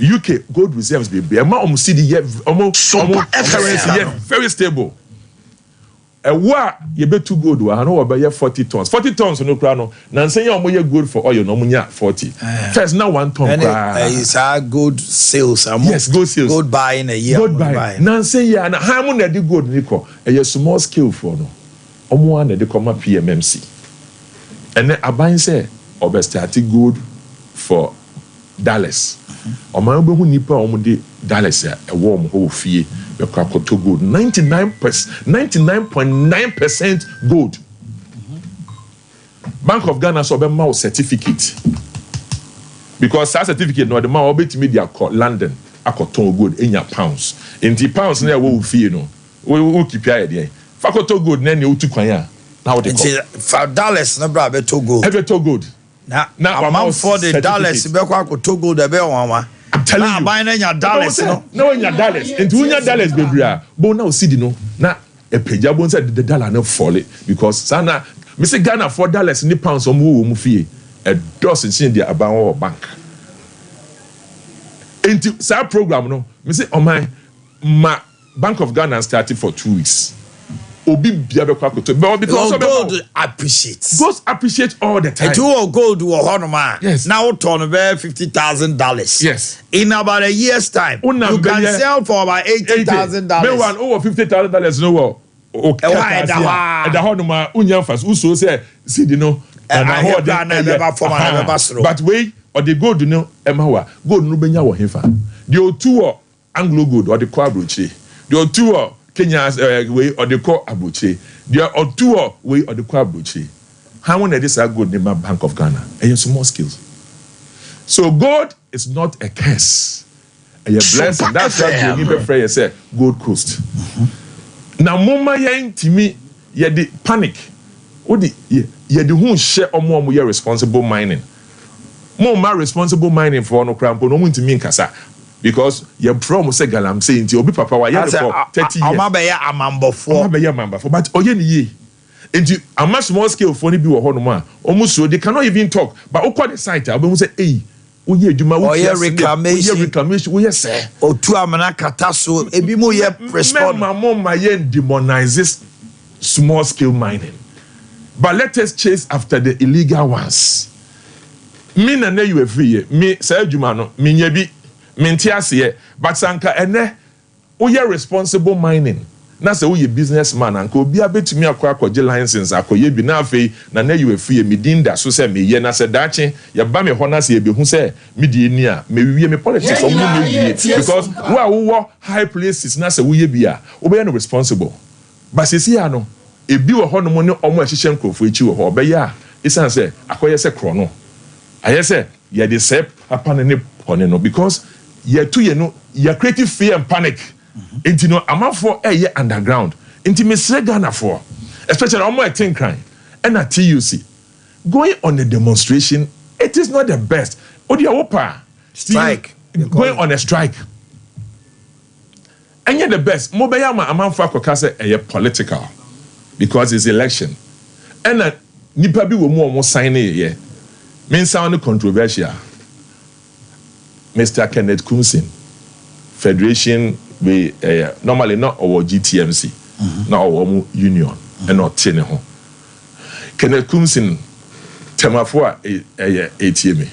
UK gold reserves be ma omo see the year omo currency very stable. Ewa ye betu gold wa no oba ye 40 tons no kra no na nsenya omo ye gold for oil no omo nya 40 first na 1 ton kra is a good sales yes gold sales gold buying a year gold buying na nsenya na ha mo na de gold ni ko e small scale for no omo na de koma PMMC ene aban say oba start gold for dollars omo be hu nipa omo de dollars e wo omo ho fie to gold 99.9% gold. Bank of Ghana so be ma certificate because that certificate no the ma obet media London akoton gold enya pounds in the pounds na wo fie no we keep here there fakoto gold na otu kwan ya na wo de for dollars na bra be to gold ever to gold na amount for the dollars be kwa to gold e be wanwa I'm telling you. Buying your dollars, no. No, in your dollars. And to your dollars, baby. But now see, no. Now a page. I won't say the dollar not fall it because sana. Mr. Ghana $4 in the pounds on who fee a dozen in the about bank. Into that program, no. Mr. Oh my Bank of Ghana started for 2 weeks. Obi biabe kwakoto because gold appreciates. Gold appreciate all the time. And you gold will honor yes. Now turn about $50,000. Yes. In about a year's time, you can sell for about $80,000. Me one over $50,000 no okay. And the honor unya fast uso say see the no but wait or the gold no emawa gold no benya wo hefa. The otu Anglo gold or the kwabrochi. The otu Kenya's way or the call Abuche. There are two way or the call Abuche. How many this are good in my Bank of Ghana? And you small skills. So God is not a curse. And you're blessed. And that's why you need to pray and say, Gold Coast. Now, Mama Yang to me, you the panic. You the who share or more responsible mining. More responsible mining for no cramp, no one to mean Kasa. Because your promo say galam saying to obi papa wa ya for 30 years. Amambo for but oye ni ye. And you a much small scale for ni bi wo ho no ma. Almost so they cannot even talk. But okwa the site obi say eh oye adwuma wo reclamation wo yes sir. Otu amana kata so ebi mo ye respond. Mama ye demonizes small scale mining. But let us chase after the illegal ones. Me na you every year. Me say adwuma no me nya bi Mintiasie, but Sanka ene, we are responsible mining. na say we businessman and ko obi abetumi akọ license akoye bi na afei na you free me dinda so say me ye na say dache ye ba me ho na say ebehu say me di ni a me wiye me politics on me because wo high places na say we bi a wo be no responsible but sisi ya no ebi wo ho no mo ne omo ahihye nkrofo echi wo ho be ya isan say akoye say kro no aye say ye de sep papa ne pone no because ye to ye no ye creative fear and panic. Inti no amafo eye underground inti mesre Ghana for especially omo etin crime and at TUC going on a demonstration it is not the best odia wopa strike going on a strike and yet the best mo be yama amafo akoka say eye political because it's election and nipa bi wo mu omo sign ye men sound controversial Mr. Kenneth Kumsin Federation we normally not our GTMC, not our union, and not Tene ho. Kenneth Kumsin Temafua ATM.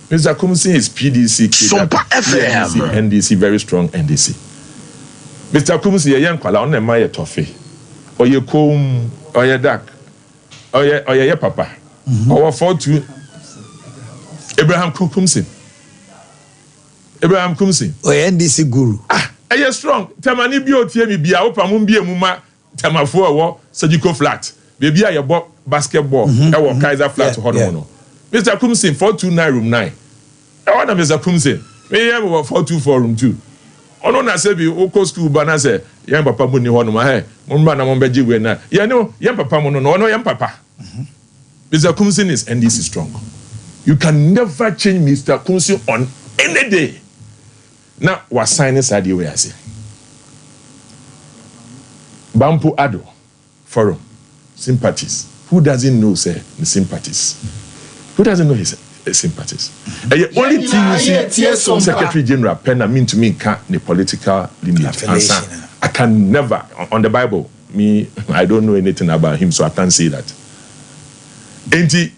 Mr. Kumsin is PDC, Sompa FM, NDC, very strong NDC. Mr. Kumsin, a young kwala on my toffee, or your comb, or your duck, or your papa, or 4-2 Abraham Kumsin. Abraham Kumsin, or NDC guru. Aye strong. Temani bi otie mi bia opa mu bia mu ma temafo ewo surgical flat. Baby aye bo basketball. E wo Kaiser flat ho no. Mr. Kumsin 429 room 9. E wa na Mr. Kumsin. Me ye mo 424 room 2. Ono na se bi o ko school ba na se ye papa mu ni ho no ma he. Mo mba na mo beji we na. Ye no ye papa mu no ono ye papa. Mr. Kumsin is NDC strong. You can never change Mr. Kumsin on any day. Now, we're signing side way I say. Bampo Ado Forum sympathies. Who doesn't know say the sympathies? Who doesn't know his sympathies? The only thing you see, Secretary General Penna mean to me can't the political lineage. I can never on the Bible. Me, I don't know anything about him, so I can't say that. And the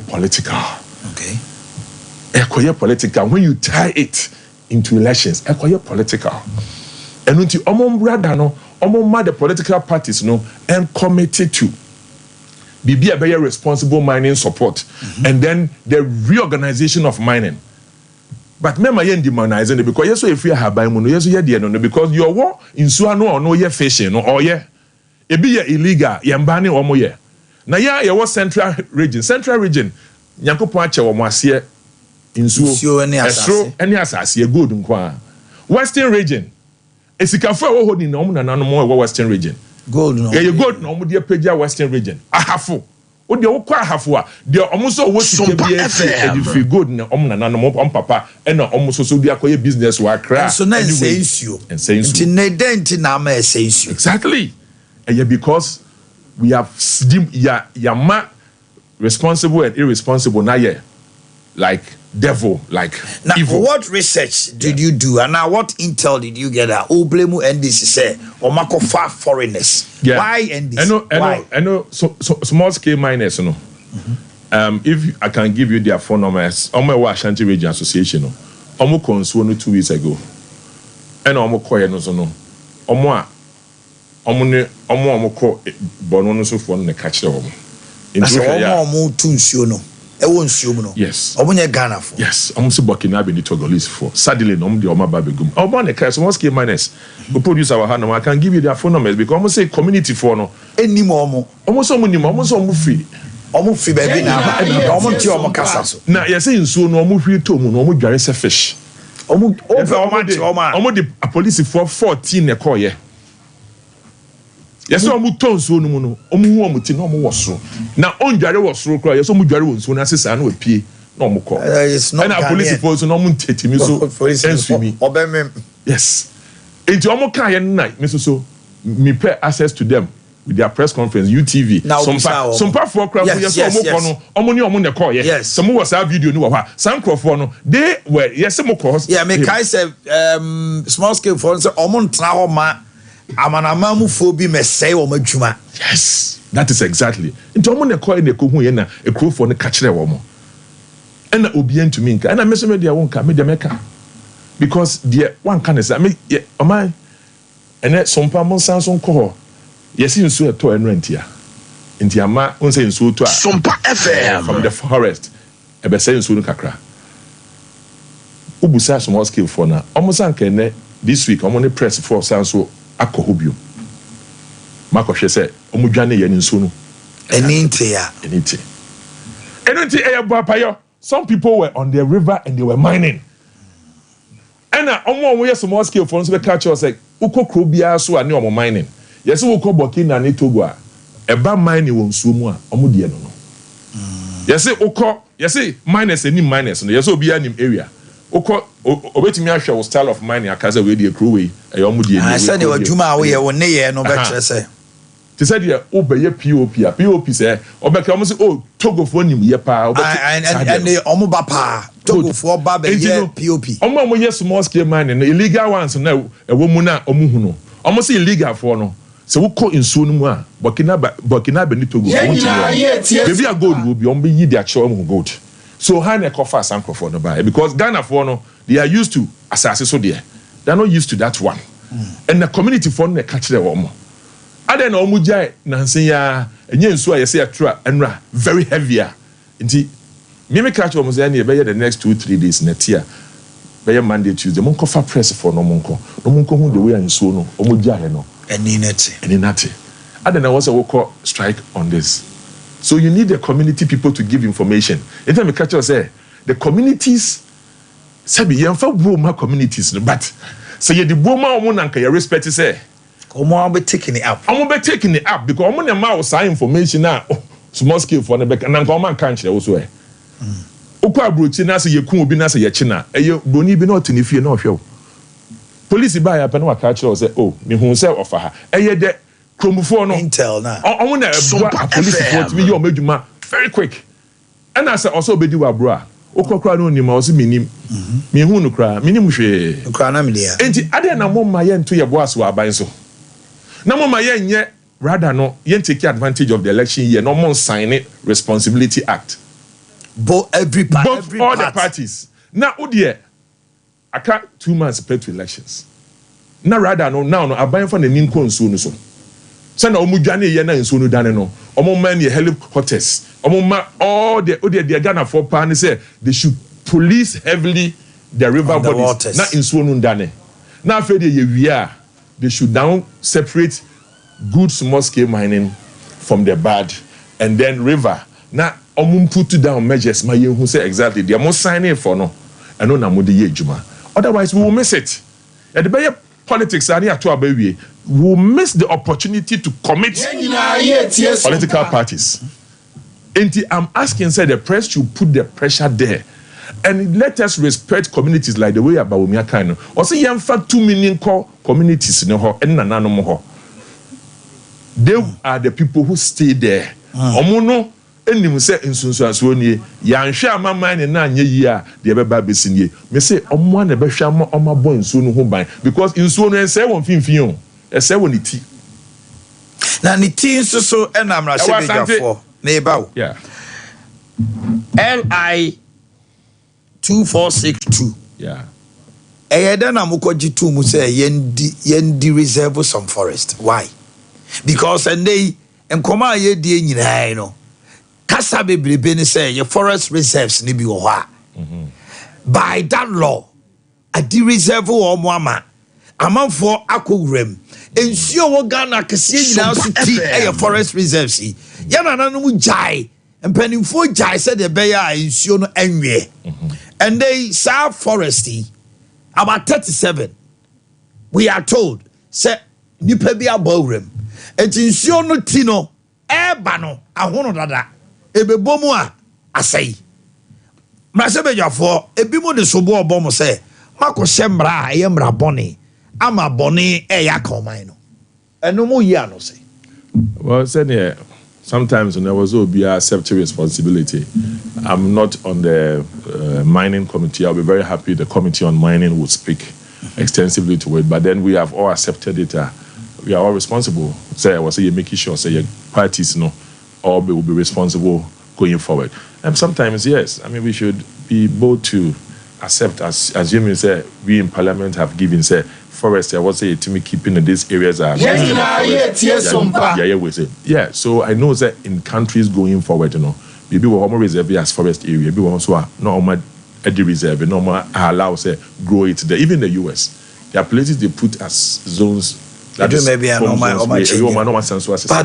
political. Okay. Ekoye political when you tie it into elections ekoye political and until omo brother no omo ma the political parties no and committed to be a very responsible mining support and then the reorganization of mining but me ma yen demonizing because yeso e free haban mu no yeso ye de no because your war in so no ye fishing no or ye e be ye illegal ye mbane omo ye na ye wo central region nyankopon ache wo mo ase insuo any asase a good nkwa western region esikafo wo hodi na omu nananom wo western region gold no ye gold na omu de pagya western region ahafo o de wo kwa ahafo a de omu so wo sike bia e free gold na omu nananom papa e na omu so de akoye business wa kra so na say insuo nti na denti na ma say insuo exactly because we have ma responsible and irresponsible na ye like devil like now evil. What research did you do and now what intel did you get that oblemu NDC say or mako far foreigners why NDC I know so small scale miners no if I can give you their phone numbers omo Ashanti Region Association no omo konsuo no 2 weeks ago and omo koye no so no omo ko bono no so for no ka kire omo into omo tu nsuo no yes. Ghana for. Yes. I'm so Boakye the Togolese for. Sadly, no, the Oma Babegum. Oban the case, small scale miners. We produce our hand. I can give you their phone numbers because almost say community for no. Any more. Almost so many. Almost so free. Almost free baby now. Almost your mokasa. Now you're saying so no almost free to no almost dry fish. Almost the police for 14 a call yeah. Yes, so mu ton so no mu no omu hu omuti no omu woso na ondware woso kra yes omu dware wonso na sesa na opie na omu ko na police force no omu ntetimi so ensumi obemem yes enti omu kan ye na me so me pay access to them with their press conference UTV sompa for kra yes omu ko no omu ni omu ne ko ye some was our video ni wo ha san crofo no they were yes omu ko me kai say small scale for say omu ntra ho ma amanamamu phobi mesay wo madwuma yes that is exactly into omo ne call ne ko hu ye na ekrofo ne ka kire wo mo ena obi antumi nka ena me so me dia won ka me dia meka because dia wan ka ne say me oman and then Sompa Monsanson call. Yes, you saw a toy and rentia. Intiama, on saying so to Sompa FM from the forest. A besay soon kakra. Ubusa small scale for now. Almost uncle this week, I'm on the press for Sanso Akohubio. Marco said, Omujane Yen Sunu. Enintia. Some people were on the river and they were mining. And I'm way some more skill for us to catch us like Uko Krobia so and no mining. Yes, Uko Bokina and Itogua. A bad mining won't swim Omudia no. Yes, Uko, yes, miners any miners, and yes, be an area. Uko, obeying me, was style of mining, a casa with the crew. I said you were Juma away or near no better say. They said, yeah, obey POP say, or back almost Togo for him, yeah, pa, and the Omobapa, Togo for Baba, POP. Omo, yes, small scale mining, illegal ones now, a woman, Omuhuno, almost illegal for no. So we call in Sunuma, Burkina Benito, maybe a gold will be on be the actual gold. So, Hane Kofa Sanko for the buy because Ghana for no, they are used to assassin so dear. They're not used to that one. And the community fund they catch the woman. I don't know Mujai Nansia and yen so I say a tra and very heavier. Indeed, Mimi catch almost any the next 2-3 days next year. By Monday, Tuesday, Monko for press for no Monko who the way and so no, Omujai no, and Ninati. I don't know what's a call strike on this. So you need the community people to give information. Anytime you catch us say the communities, Sabi Yanfa Boma communities, but say the Boma Monanka, you respect say. I'll be taking it up. I'm be taking it up because I'm on the mouse information now. Small scale for the back and I'm going country also. Okwa brochina say yekun obi na say yechina. Eye boni bi na otini fie na ohwe. Police buy up and catch us say oh me hu say offer ha. Eye de kromufo no intel na. On na police report me your meduma very quick. And I say also be di wa bro a. Okokra no nima o se minim. Me hu no kra, minim hwe. Kra na me dia. Enti ade na mom ma ye nto ye boas wa aban so. Na mama yen rather no yen take advantage of the election year no more sign it responsibility act both every all the parties now udie aka 2 months prep to elections na rather no now no aban for the ninko nso no so say na omudwane ye na nso no dane no omo man ye helicopters omo ma all the Ghana for pan say they should police heavily the river bodies na nso no dane na afede ye wia they should now separate good small scale mining from the bad and then river. Now, put down measures, my who say exactly they are more signing for no and no namudi juma. Otherwise, we will miss it. At the Bayer politics, we will miss the opportunity to commit political parties. And I'm asking, say the press should put the pressure there. And let us respect communities like the way about Umiakano. Also, you have 2 million communities in ho and nanano mo. They are the people who stay there. Omono enim say nsunsu asoni ya nhwe amama ne na anye yi a de beba besinye. Me say omo na be hwa mo omabo nsu no ho ban because nsu no ense won finfin o. Ese won ti. Na ni ti nso so na amra se bejafo. Na eba wo. Yeah. LI 2462. Yeah. Then I'm going to say yendi reserve some forest. Why? Because and they and come out ye di nyina no. Kasa bebrebe ni say your forest reserves ni bi wo ha. By that law, a di reserve o mo ama. Amanfo akowrem. Ensuo wo Ghana kese nyina so ti e forest reserves yi. Ya na mu jai. Mpanimfo jai said the beya ensuo no enwe. And they saw foresty about 37. We are told, say, nipa bi abawrem. Enti nsuo no tino eba no ahono dada. Ebebomu a asai. Mrase bejafo ebi mo de sobo obomo say, mako shembra ayemra boni. Ama boni ya koman no. Eno mo yi ano say. Well, say sometimes when I was be accept responsibility. I'm not on the mining committee. I'll be very happy the committee on mining would speak extensively to it. But then we have all accepted it. We are all responsible. Say I was making sure say your parties all will be responsible going forward. And sometimes yes, I mean we should be bold to accept as you mean say we in parliament have given say forest I was say to me keeping in these areas are yeah, so I know that in countries going forward, you know, maybe we will reserve as forest area, maybe we also are no reserve, no more allow say grow it there. Even the US, there are places they put as zones. That is maybe but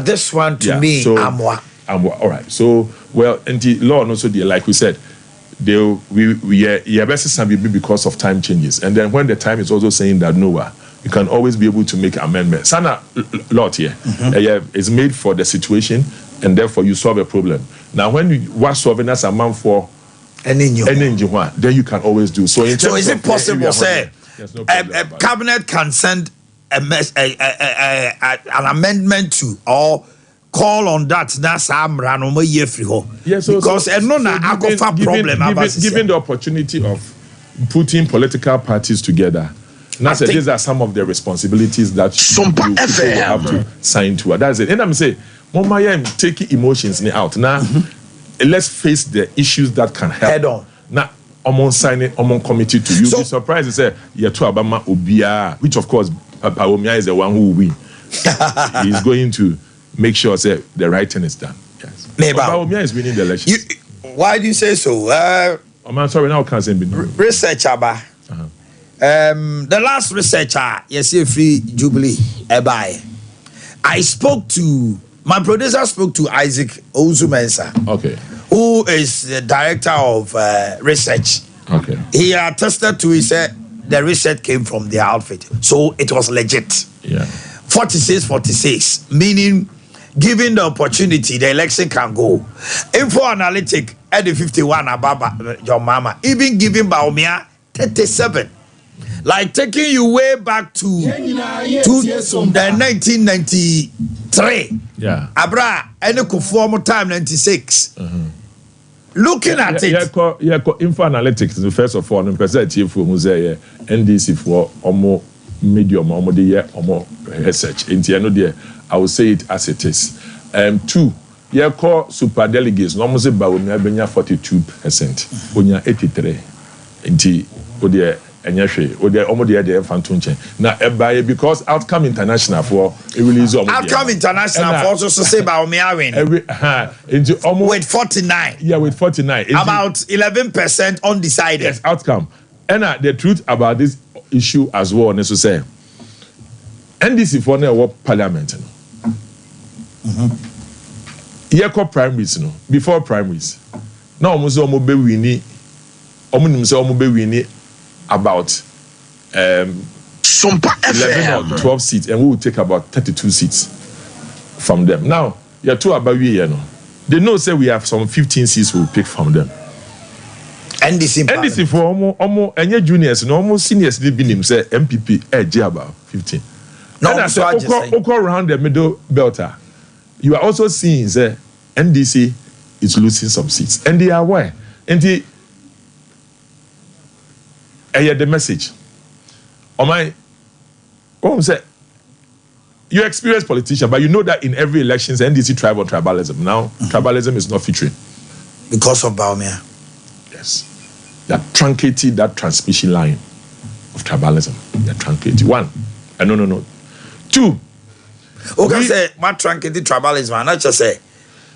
this one to me, so, all right. So well, and the law also there, like we said, we best some because of time changes, and then when the time is also saying that no, you can always be able to make amendments. Sana lot here is made for the situation, and therefore you solve a problem. Now when you are solving as a man for any then you can always do so. So is it possible, say, a cabinet can send an amendment to or call on that? That's because given the opportunity of putting political parties together. Now, these are some of the responsibilities that Sompa will have to sign to. That's it. And I'm saying, Mama, I'm taking emotions out. Now, let's face the issues that can help. Head on. Now, I'm on signing, I'm on committee to you. So, be surprised to say, yeah, to Abama Obia, which of course, Paomia is the one who will win. He's going to make sure that the right thing is done. Yes. Paomia is winning the election. Why do you say so? I'm sorry, now I can't say research about. The last researcher, yes, free Jubilee, I spoke to my producer, spoke to Isaac Ozumensa, who is the director of research. Okay, he attested to. He said the research came from their outfit, so it was legit. Yeah, 46, meaning given the opportunity, the election can go. Info analytic at the 51 ababa your mama, even giving Baumia 37. Like taking you way back to 1993. Yeah. Abra, and the time 96. Looking at it. Info analytics. First of all, NDC for almost medium, almost the year, almost research. I will say it as it is. 2. Super delegates. Almost about 42%. Onya 83. Now, because Outcome International for release Outcome International for also say about me win with 49. Yeah, with 49. About 11% undecided. Yes, Outcome. And the truth about this issue as well, necessary. NDC for now parliament. Primaries, before primaries. Now, almost be winning. About Sompa 11 or 12 seats, and we will take about 32 seats from them. Now, you're two about you know. They know say we have some 15 seats we'll pick from them. NDC for almost any juniors and almost seniors they be named say MPP about 15. Now that's around the middle belter. You are also seeing say NDC is losing some seats, and they are aware. And the message. You experience politician, but you know that in every election, NDC tribalism. Now, tribalism is not featuring. Because of Baumia. Yes. They are truncated that transmission line of tribalism. They are truncated. 1. No. 2. Okay, say, my truncated tribalism, and I just say,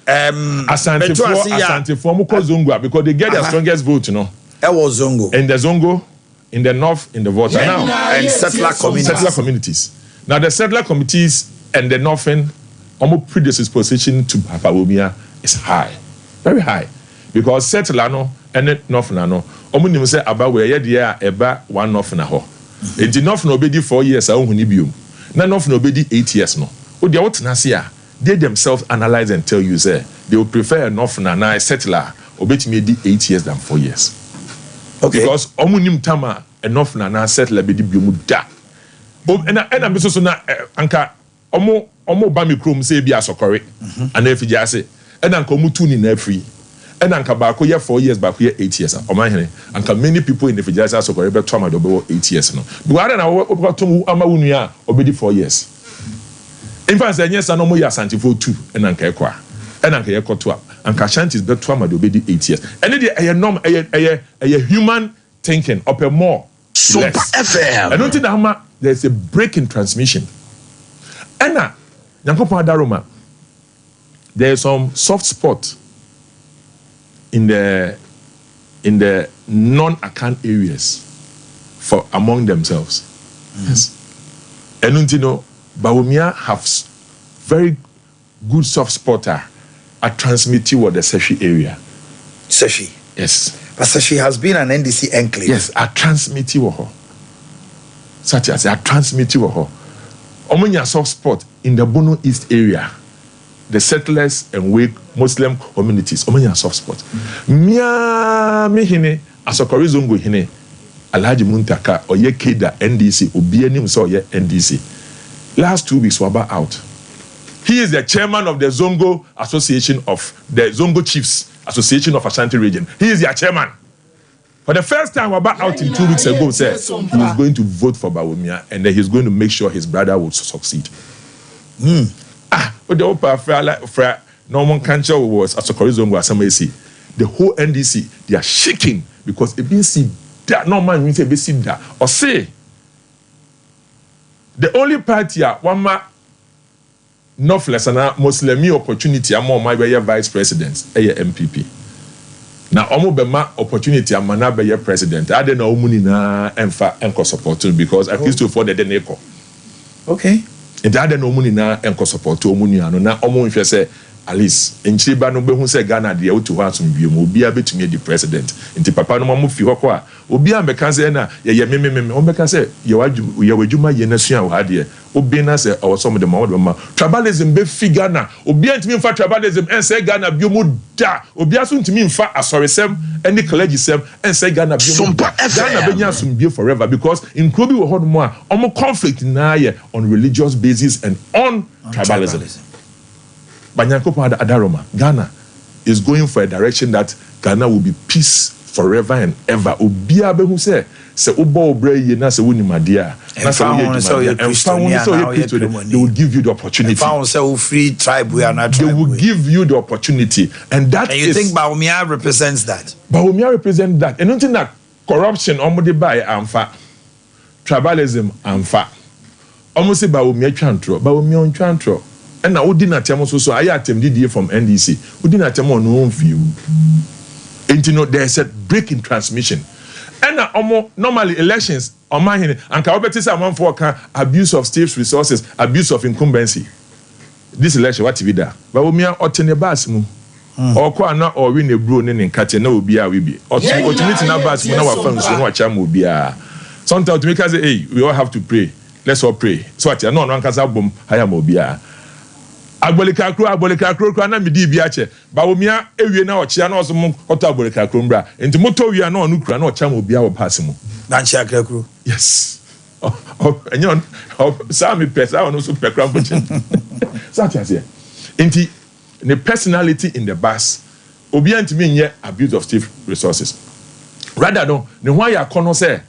Asante for Zongwa, because they get the strongest vote, you know. It was Zongo. In the Zongo, in the north, in the water now, and settler communities. Now the settler communities and the northern, almost predisposition to Papawomia is high, very high, because settler no and the northern no. Omu say about where year eba one northern ho. In the northern obedi 4 years I won't bium. Na northern obedi 8 years no. O dia what nasia? They themselves analyze and tell you say they would prefer a northern and a settler obeti me 8 years than 4 years. Okay. Because omunim tama enough na settle be di biomu da. And I'm so na anka omo ba me krom say bia sokore. And if you say and anka omu tu ni na free. And anka ba ko ye 4 years ba ko ye 8 years. Omanhene anka many people in the Fijasa sokore be to amado be 8 years no. But na wo to ama wunu a obedi 4 years. In fact say yes no mo ya Asante for 2 and anka ekwa. And anka ye koto and Kashanti is better to amado be 8 years. And the norm a human thinking, upper more. Sompa FM. I don't think that there's a break in transmission. And there's some soft spot in the non-account areas for among themselves. Yes. And Bawumia have very good soft spotter at transmitting what the Seshi area. Seshi. Yes. But Seshi has been an NDC enclave. Yes, at transmitting wo. Such as at transmitting wo. Omonya soft spot in the Bono East area. The settlers and weak Muslim communities. Omonya soft spot. Mia mehine asokori zongo hine. Alhaji Muntaka oye Keda NDC obieni mso oye NDC. Last 2 weeks were out. He is the chairman of the Zongo Association of the Zongo Chiefs Association of Ashanti Region. He is their chairman. For the first time, Waba out in 2 weeks ago said he was going to vote for Bawumia and then he's going to make sure his brother would succeed. But the Opa Fra Norman Kancha was Asokori Zongo Asamesi. The whole NDC, they are shaking because it means that no man means they see that or say the only party one ma Northwest and Muslim opportunity among my vice presidents, MPP. Now, omo bema opportunity amana be president. I don't know muni na enfa enko support because at least for the deneko. Okay. And I don't know muni na enko support omuni ano na omo nhwe say at least in Chiba no be hu say Ghana de otu ha asum bi obi abetumi di president. Nti papa no mo fi hɔ a obi ameka say na ye me ombeka say ye wadwuma ye na sua ha de obi na say o some de ma tribalism be figure na obi antimi mfa tribalism en say Ghana bi mu da obi aso ntimi mfa asoresem any clergy sem en say Ghana bi mu Ghana be nya asum bi forever because in krobi wo hɔ no mo a omo conflict na ye on religious basis and on tribalism. Adaroma, Ghana is going for a direction that Ghana will be peace forever and ever. Obia be who say ubo obre ye na se woni madia na se they will give you the opportunity. Free tribe we are not they will give you the opportunity and that and you think Bawumia represents that? Bawumia represents that. And don't think that corruption omode by amfa tribalism amfa. Almost say Bawumia twantro, Bawumia on twantro. And now, we didn't tell so I attempted from NDC. We didn't tell on own view. And you know, there's a break in transmission. And now, normally elections, Omanhene, and Kaobeti someone for abuse of state resources, abuse of incumbency. This election, what we da? But we are out in the bus, or Kwana or win a brew in Katia, no be a we be. Or ultimately, now bus, we know our friends, no cham will be a. Sometimes to make us say, hey, we all have to pray. Let's all pray. So I tell no one can say, boom, I am obia. Abolika kro na medi bi ache Bawumia ewie na ochia na oso oto abolika kro mbra enti moto wi na onu kura na ocha ma obi a wo pass mu na nchia kro yes enyo Sami pesa onu so pekra mboche satia se enti the personality in the bus obi antimi nye abuse of state resources rather no ne ho ya kono se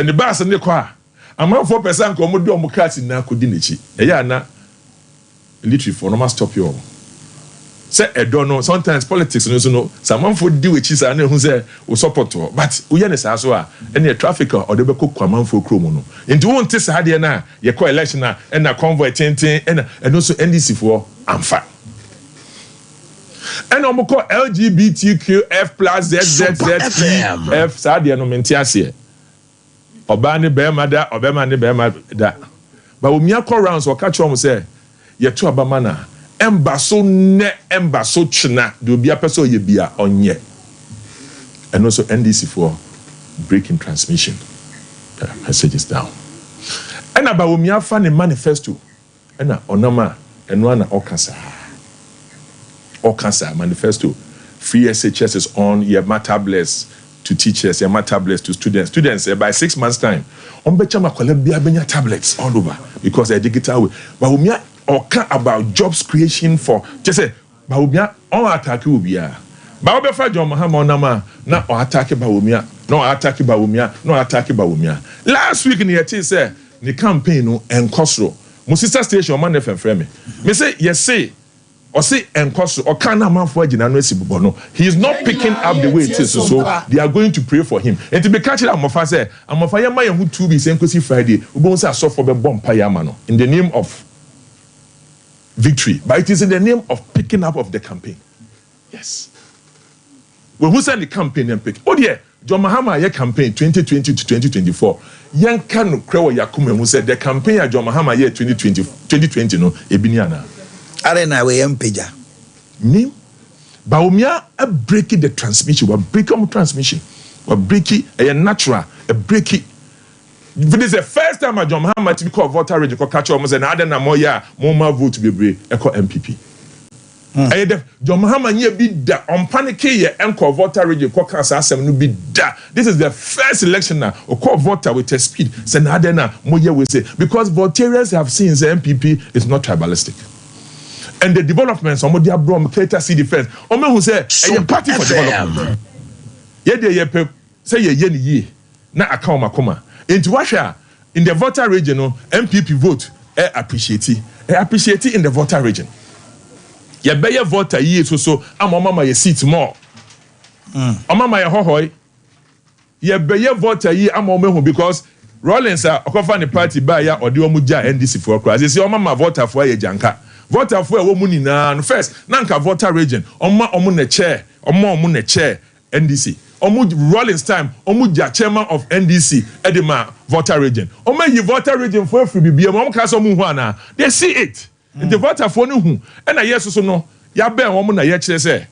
ne bus ne kwa amanfo pesa nko mo do mo class na kodi nechi eya na literally for no must stop you. Say I don't know. Sometimes politics no know. Someone for deal with chisa and who say we support to. But we hear this as well. Any trafficker or the be cook kwaman for kromo no. Into won tese hade na ye call election na and na convoy ten and also NDC for amfa. And omo call LGBTQF+ ZZZ F sade no mentiase. Oba ne be mada obema ne be mada. But we mia call rounds or catch on say yetu abamana embaso china do be a person ye bia onye and also NDC for breaking transmission. The message is down. And about me afa ne manifesto and onama and one okasa manifesto free SHS is on your tablets to teachers, your tablets to students by 6 months time on betcha collect bia tablets all over because they're digital way. But we or about jobs creation for just say Bawumia on attack ubia. Bawubefa John Mahama nama na or attack Bawumia, no attack Bawumia. Last week in the say the campaign no and Kosro. My sister station man FM frame me say yes say or say enkoso or kana man for agina no esibubo no. He is not picking up the way it is, so they are going to pray for him. And to be catching amofa say amofa ya maye hu 2 weeks enkosi Friday ubon say aso for be bomb payama no in the name of victory, but it is in the name of picking up of the campaign. Yes. When who send the campaign and pick? Oh dear, John Mahama ye campaign 2020 to 2024. Yan can krewo yakume who said the campaign at John Mahama year 2020 no ebiniana. Arena we empeja. Name. Baumia a breaking the transmission. We break transmission. We break it a natural. A break it. This is the first time John Mahama to be called voter rate. Because catch almost an other namoya more vote to be brave. Echo MPP. John Mahama nye be da on panic here and call voter rate. Because cancer assembly no be da. This is the first election now. Or call voter with a speed. Say na other na moya we say because voters have seen the MPP is not tribalistic. And the developments, somebody abroad, Cater City defense. Omen who say, a party for development. Ye say ye na account makoma. Into Russia, in the voter region, MPP vote, appreciate it in the voter region. Ye be ye voter ye so, I'm mama ye seat more. Mama ye hohoi. Ye be ye voter ye, I'm mama because Rollins are a party by ya or the Omuja NDC for a crisis. They say, mama voter for ye janka. Voter for a woman na first nanka voter region omu ne chair NDC omu Rollins time omu chairman of NDC edema voter region omu yi voter region for free bibia omu ka so mu hu ana they see it the voter for no hu and na yes so no ya ben omu na ye kire say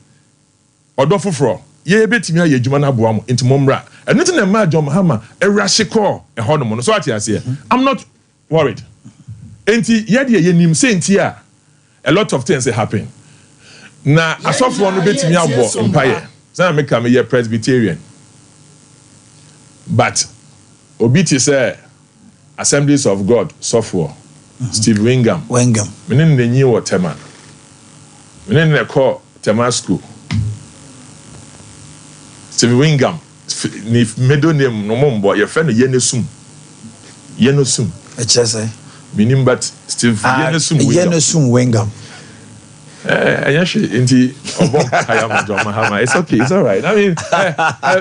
odofoforo ye betimi aye adwuma na boa mo enti momra eno te na ma John Mahama erahye call e hono no so ati ase I'm not worried enti ye de ye nim say enti a a lot of things happen. Now, I saw for one bit me about empire. So I make a Presbyterian. But Obiti say Assemblies of God software. Steve Wingham. Meaning the new or Tema. Meaning the call Tema school. Steve Wingham. If middle name no more, your friend Yenesum. Meaning but Steve Yenesum Wingham. It's okay, it's all right. I mean,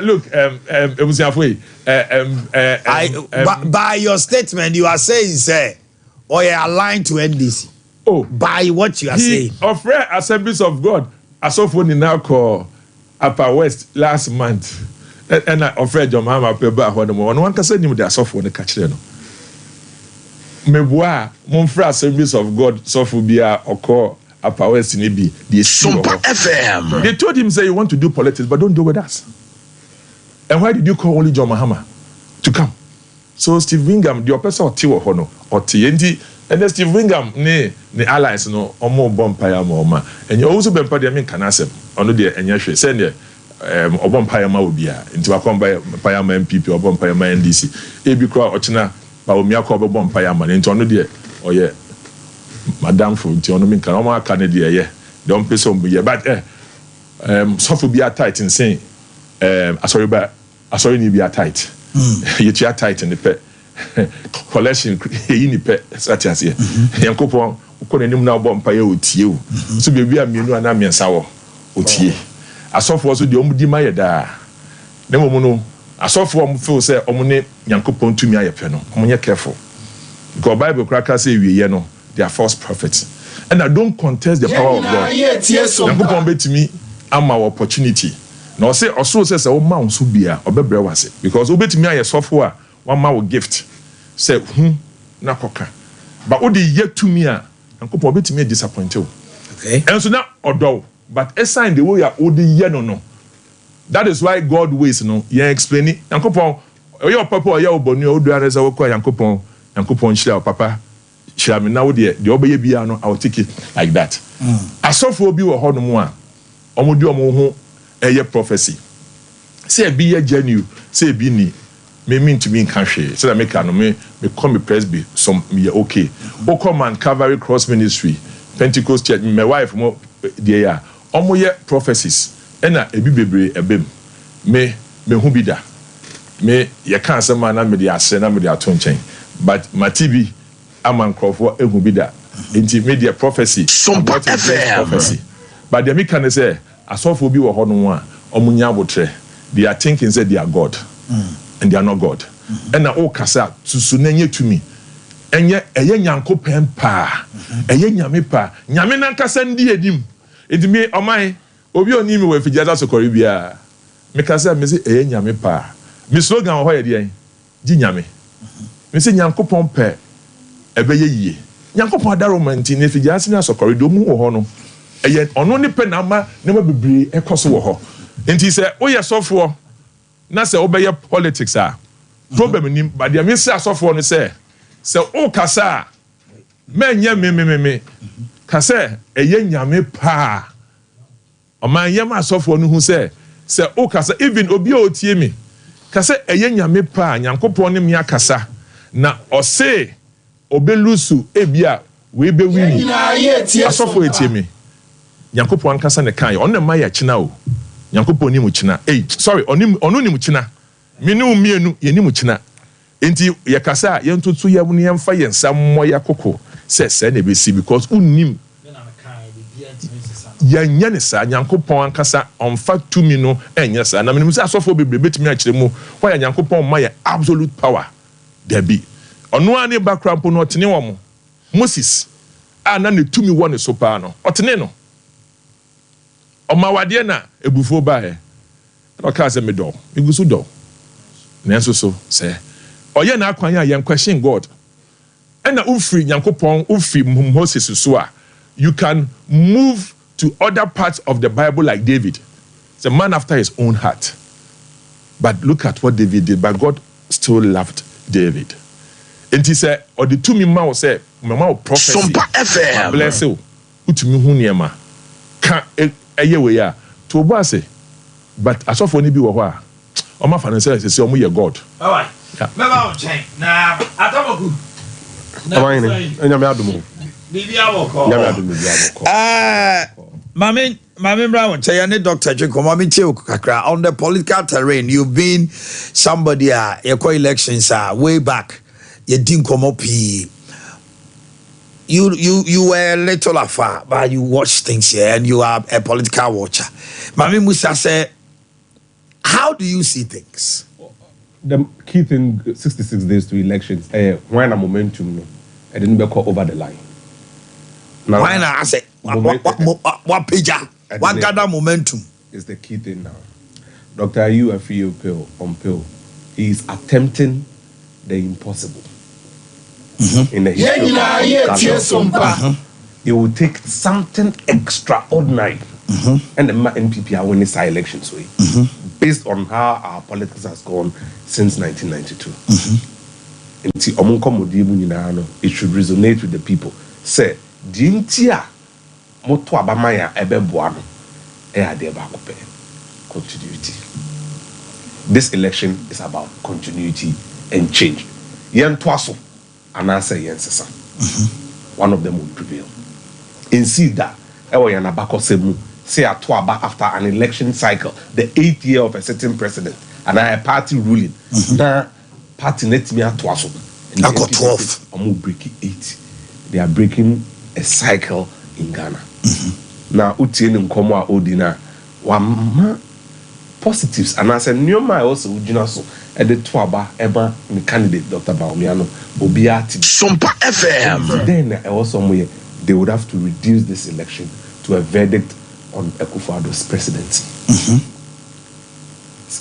look, it was halfway. By your statement, you are saying, say, or you are aligned to NDC. Oh, by what you are saying. Of rare Assemblies of God, I saw for now call Upper West last month, and I offered John Mahama Peba one can send him the software the catch them. Meboa, mon frère Assemblies of God, Sophobia or call Upper West in Ebi, the Sompa FM. They told him, say, you want to do politics, but don't do with us. And why did you call only John Mahama to come? So Steve Wingham, the person or Tiwa Hono, or TNT, and then Steve Wingham, the allies, no, or more bomb payama, and you also been part of the Canasem, on the and you should send or bomb payama will be into a come by Payama MPP or bomb Payama NDC. Ebi Crow or China. But we are called bomb payama into another or yeah, Madame for Tionomin Canoma Canada, yeah, don't pay some beer, but soft be a tight and saying, sorry, be a tight. You are tight in the pet collection in the pet, such as here. Yankopon, who couldn't even now bomb pay with you. So be a menu and I'm sour with ye. A soft was with the Omudimaya da. Never mono. I saw for feel say omune Yankopon to me ayepeno. Omunye careful. Because Bible crackers say we know they are false prophets. And I don't contest the power of God. Yankopon bet to me am our opportunity. Now say also says o ma unso bia obebre wase because obet me aye software one ma gift say na koka. But o dey yet to me a Yankopon bet me disappoint you. Okay. And so now odo but a sign the way o dey ye no. That is why God ways, no. Yeah, explain it. Yankopon, your papa or your bonny, or do I as I walk Yankopon, share papa, share me now, dear. The obey piano, I'll take it like that. I saw for be a honor, Omodio a prophecy. Say be a genuine, say be me mean to be in country. So that make me call me presby, some me okay. O come and Calvary Cross Ministry, Pentecost Church, my wife, more dear, omoye prophecies. Ena ebi bebre ebem me hu bi da me ye kan se man na me de ase na me de ato nchen but matibi aman krofo ehu bi da Into media prophecy. Sompa FM. But the American say, as of will be a honor, omunya botre. They are thinking that they are God. And they are not God. And now, oh, Kasa, to sunenye to me. And yet, a yanko pempa, a yamipa, Yamina Kasandi edim. It me, oh my, Obi on him with Fijata Socoribia. Mikasa, Missy, a yamipa. Miss Logan, why dear? Jinyame. Missy Yanko Pompe, a beye. Yanko Padaroman, in if Fijasina Socoridomu or Hono. And yet, on only penama, never be a Kosovo. And he said, oh, yes, so for. Na se obey politics problem ni but the minister so for no say o kasa men nya me kasa eye nyame pa o man yam asofo no hu say o kasa even obi o tie me kasa eye nyame pa nyankopon ne me akasa na o say obelusu ebia we be wini asofo etie me nyankopon kasa ne kan on na ma ya kina o Yankopon ni mu china. Sorry, onu ni mu china. Minu mienu ye ni mu china. Enti ye kasa ye ntutu ye mu ye mfa ye nsam ya koko. Se na be si because unnim. Ya nya ne sa Yankopon ankasa onfa tumi no enya sa. Na menu se asofo bebre betimi a kire mu. Why Yankopon ma ye absolute power. There be. Onu ani background no otene wo mo. Moses na ne tumi wo ne so pa no. Otene no. Omawade na ebufo ba he na ka se me do igusu do nenso so say oye na akwan ya yen question God and na ufri Yankopon ufri Moses so you can move to other parts of the Bible like David. It's a man after his own heart, but look at what David did, but God still loved David. And he said or the two me ma say mama prophecy Sompa FM bless you utumi hu niema ka we ya to boase but asofo ni bi wo ho a o ma fa no say say o mo ye God alright me ba on chain na ataboku Omanhene enya me adumo bibi aboko enya me adumo bibi aboko Mami Brown, say any Dr. Mami Kakra on the political terrain. You've been somebody your elections way back. You didn't come up here. You were a little afar, but you watch things here and you are a political watcher. Mami Musa said, how do you see things? The key thing, 66 days to elections, when a momentum, I didn't go over the line. Now, why not? I say, what page? What gather momentum? Is the key thing now. Dr. Ayu Afio on pill, he is attempting the impossible. In the history of Sompa, it will take something extraordinary, and the NPP are winning this elections way, based on how our politics has gone since 1992. It should resonate with the people. Say, Dintia Moto Abamaya Ebebuano, continuity. This election is about continuity and change. Yen Twaso. And I say yes, one of them will prevail. In see that, say after an election cycle, the 8th year of a certain president, and I a party ruling. Now, party net me at 12. I got 12. I'm breaking 8. They are breaking a cycle in Ghana. Now, Utien Nkomo Odina, one positives, and I said, Nyoma also Ujinaso. At the Twaba, Eba, the candidate, Dr. Baumiano, Obiati. Sompa FM. Then, somewhere, they would have to reduce this election to a verdict on Akufo-Addo's presidency.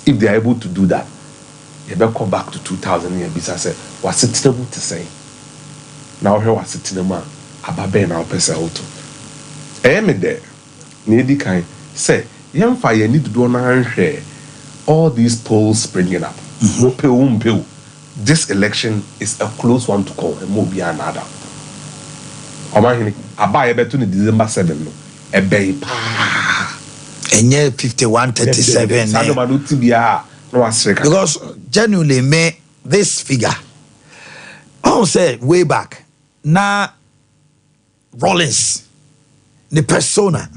If they are able to do that, they better come back to 2000 years. Because I said, what's it able to say? Now, here was it in the man, Ababe now, Pesa Auto. I am there. Nedi Kai say, young fire need to do an share all these polls springing up. This election is a close one to call, and more be another. Omanhene Abia between December 7 no. Ebe pa. Enye 51-37. Because genuinely me this figure. I say way back. Na Rollins the persona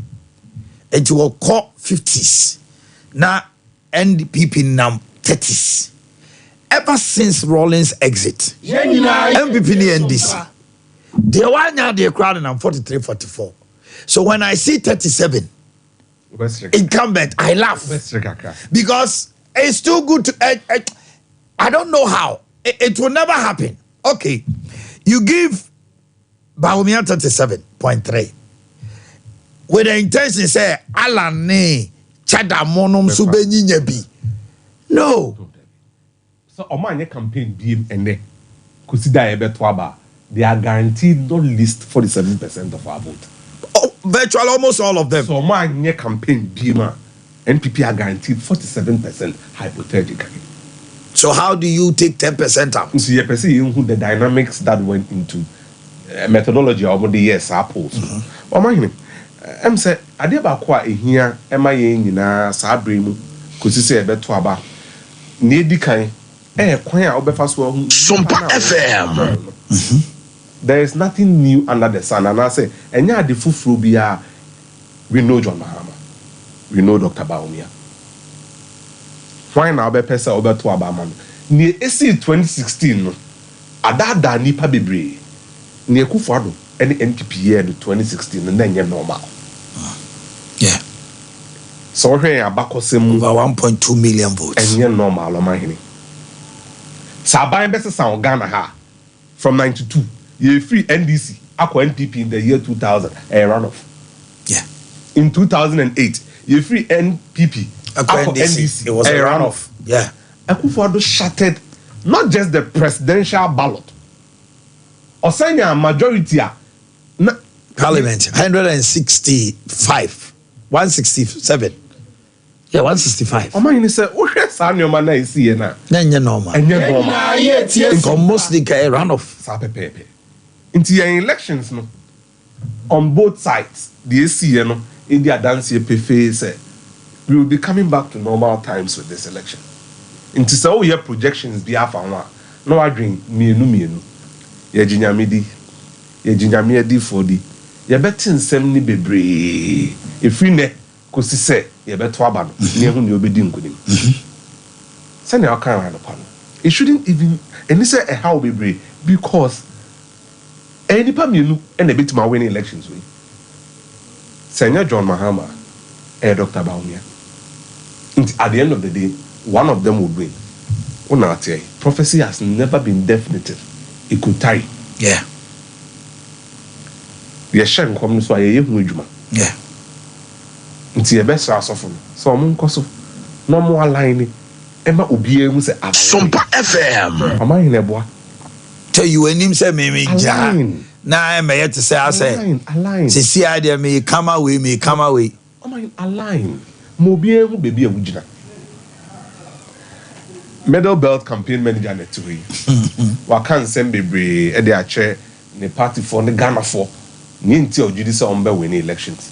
it will call 50s. Na NDP nam 30s. Ever since Rollins exit, MPP ni NDC. The one now they crowd and I'm 43, 44. So when I see 37 incumbent, I laugh because it's too good to. I don't know how it will never happen. Okay, you give Bawumia 37.3 with the intention say Alan ne chada monum subeni nyebi. No. So Omanhene campaign BM and ne consider ebetwaba. They are guaranteed not least 47% of our vote. Oh, virtually almost all of them. So Omanhene campaign BM NPP are guaranteed 47% hypothetically. So how do you take 10% out? So you perceive the dynamics that went into methodology over the years are posed. Omanhene, say Ade Akye Abia ema ye nyina sa abremu kosi se ebetwaba. Ne dikan kwan a obefa so Sompa FM. There is nothing new under the sun, and I say, enya ade fufuro bia, we know John Mahama, we know Dr. Bawumia. Why now be pesa obeto abama? Ni esi 2016 no, adada nipa bebre. Ni Akufo-Addo any NPP year 2016 and then normal. Yeah. So here abakosem over 1.2 million votes. And normal Omanhene. Saban best sound Ghana ha from 92. You free NDC, Aqua NPP in the year 2000, a runoff. Yeah. In 2008, you free NPP, Aqua NDC, it was a runoff. Yeah. Akufo-Addo shattered not just the presidential ballot, or saying a majority, Parliament 165, 167. Yeah, 165. Omanhene say, "Oh, yes, I know my name is here now." Nanya normal. It's almost like a runoff. Sapepepe. Into your elections, no, on both sides, the AC, no, in the dance, say, we will be coming back to normal times with this election. Into so your projections be half an hour. No, I drink mienu. Ye jinyamidi, ye jinyamidi for the. Ye betting 70 bebre. If we ne, kosi se, ye beto abano. Nehu ni obedi nkunim. Send your car around upon. It shouldn't even, and this is a how bebre because. Any pamienu and a bit my winning elections with Senior John Mahama and Dr. Bawumia. At the end of the day, one of them would win. Prophecy has never been definitive. It could tie. Yeah. The Shem comes to a Yujuma. Yeah. It's your best house of them. So I'm also no more line. Emma Ubie was a Sompa FM. Am I in a boy? Tell you when him say me ja na I may to say I say align see idea me come away oh my align mobile baby ujina medal belt campaign manager net to we wa kan sem bebre e dey ache ne party for ne Ghana for ni nti ojudi say on be win elections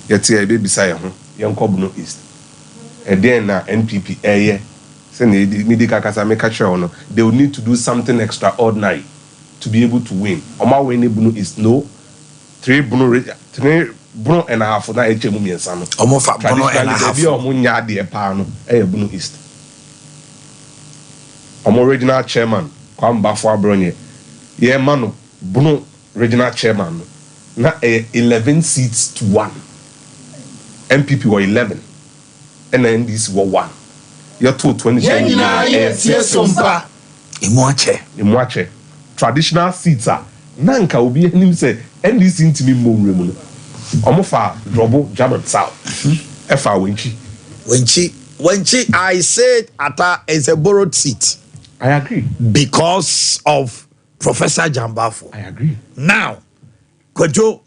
yet e be bisa ye ho ye nkobuno east e den na NPP eye say ne medical kasa me catch no they will need to do something extraordinary to be able to win. Oma win Bunu is no 3 Bunu and a half for that HM Miensano. Omo fa Bunu and a half. Omunya de Pano, Bunu East. Omo regional chairman, Kwam Bafwa Bronye. Yeah, Mano, Bunu regional chairman. Na 11 seats to 1. MPP were 11. And then NDC were 1. You're 220. Yes, Sompa. Imwache. Traditional seats are nanka obi enim say NDC ntimi mmomre mu no omofa drobo German South efa wenchi I said Ata is a borrowed seat. I agree because of Professor Jambafo. I agree. Now Kojo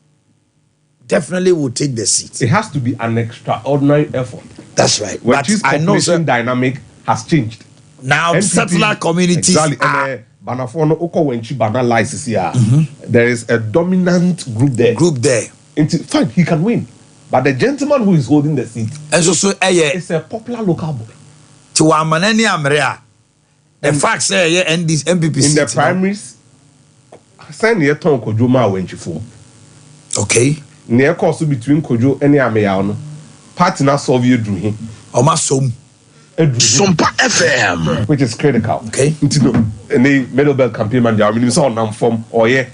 definitely will take the seat. It has to be an extraordinary effort. That's right. But I know the dynamic has changed. Now NPP, settler communities exactly. Banafono Oko Wenchi Bana license here. There is a dominant group there. Fine, he can win. But the gentleman who is holding the seat is a popular local boy. To Amanhene Yaw. The fact say and this MPP in the primaries send your tongue Kojo Ma Wenchi for. Okay. Near course between Kojo and Yaw. Party na solve you drew him. Omasom. Sompa FM, which is critical. Okay. Any middle belt campaign manager, I mean, it's all non form or yeah.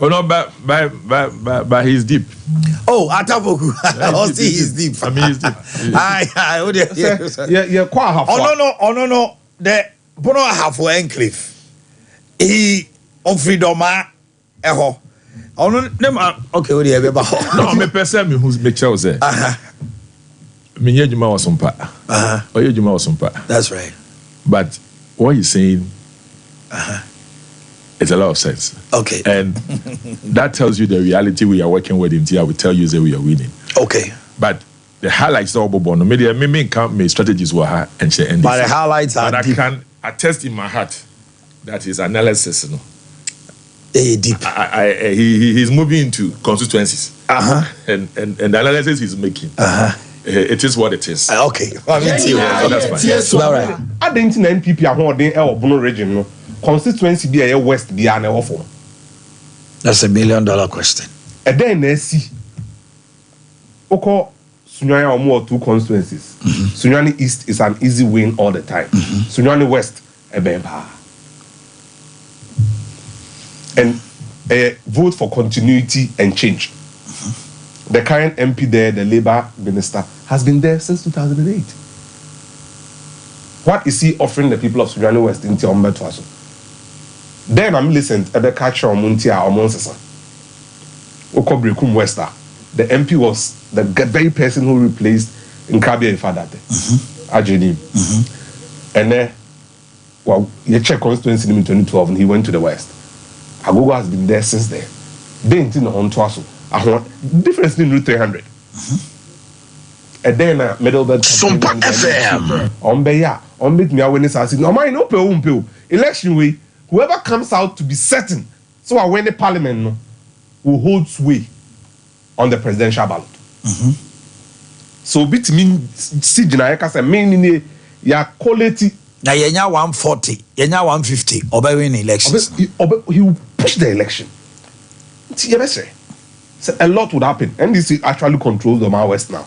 Oh no, but he's deep. Oh, Ataboku. Oh, see, he's deep. I mean, he's deep. Aye, oh, yeah, quite half. Oh no. The Bono half enclave. He on freedom, eho. Oh no, them okay. What do you have about? No, me person me who's me Chelsea. Me hear Juma was Sompa. Oh, yeah, Juma was Sompa. That's right. But what he's saying, it's a lot of sense. Okay. And that tells you the reality we are working with in I will tell you that we are winning. Okay. But the highlights of Bono, me count my strategies were her and she ended. But the highlights are but deep. I can attest in my heart that his analysis, you know. Deep. He's moving into constituencies. And the analysis he's making. It is what it is. Okay. So that's fine. All right. I didn't know NPP are holding our Bono region. No constituency be a west be an awful. That's $1 million question. And then they see. Oko Sunyani or more 2 constituencies. Sunyani East is an easy win all the time. Sunyani West a bempa. And vote for continuity and change. The current MP there, the Labour Minister, has been there since 2008. What is he offering the people of Sunyani West in Tiombetuaso? Then I'm listening to the catcher on Muntia or Monsesa. Okobrekum Wester. The MP was the very person who replaced Nkabia Ifadate. Ajeni. And then, well, you check constituency in 2012 and he went to the West. Agogo has been there since then. They ain't in on Twaso. Difference in Route 300. And then middle bed Sompa FM. On meet me when it's asking, no mind no pay election way. Whoever comes out to be certain, so I win the parliament no, will hold sway on the presidential ballot. So bit mean see Jinayaka say mean ya quality. Now yenya 140, yenya 150. Obe win elections. He will push the election. So a lot would happen, and this actually controls the Oman West now.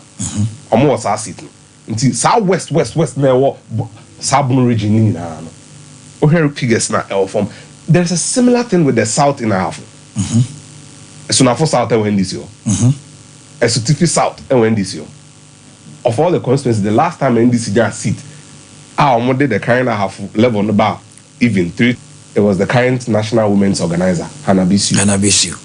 Omo was our seat. Until South West now Sabun region in now. Here figures now from. There's a similar thing with the South in Africa. So now for South and when this year. So Tifi South and when this year. Of all the constituencies, the last time NDC got a seat, our did the kind of half level on the bar, even 3. It was the current national women's organizer, Hannah Bisu. Hannah Bisu.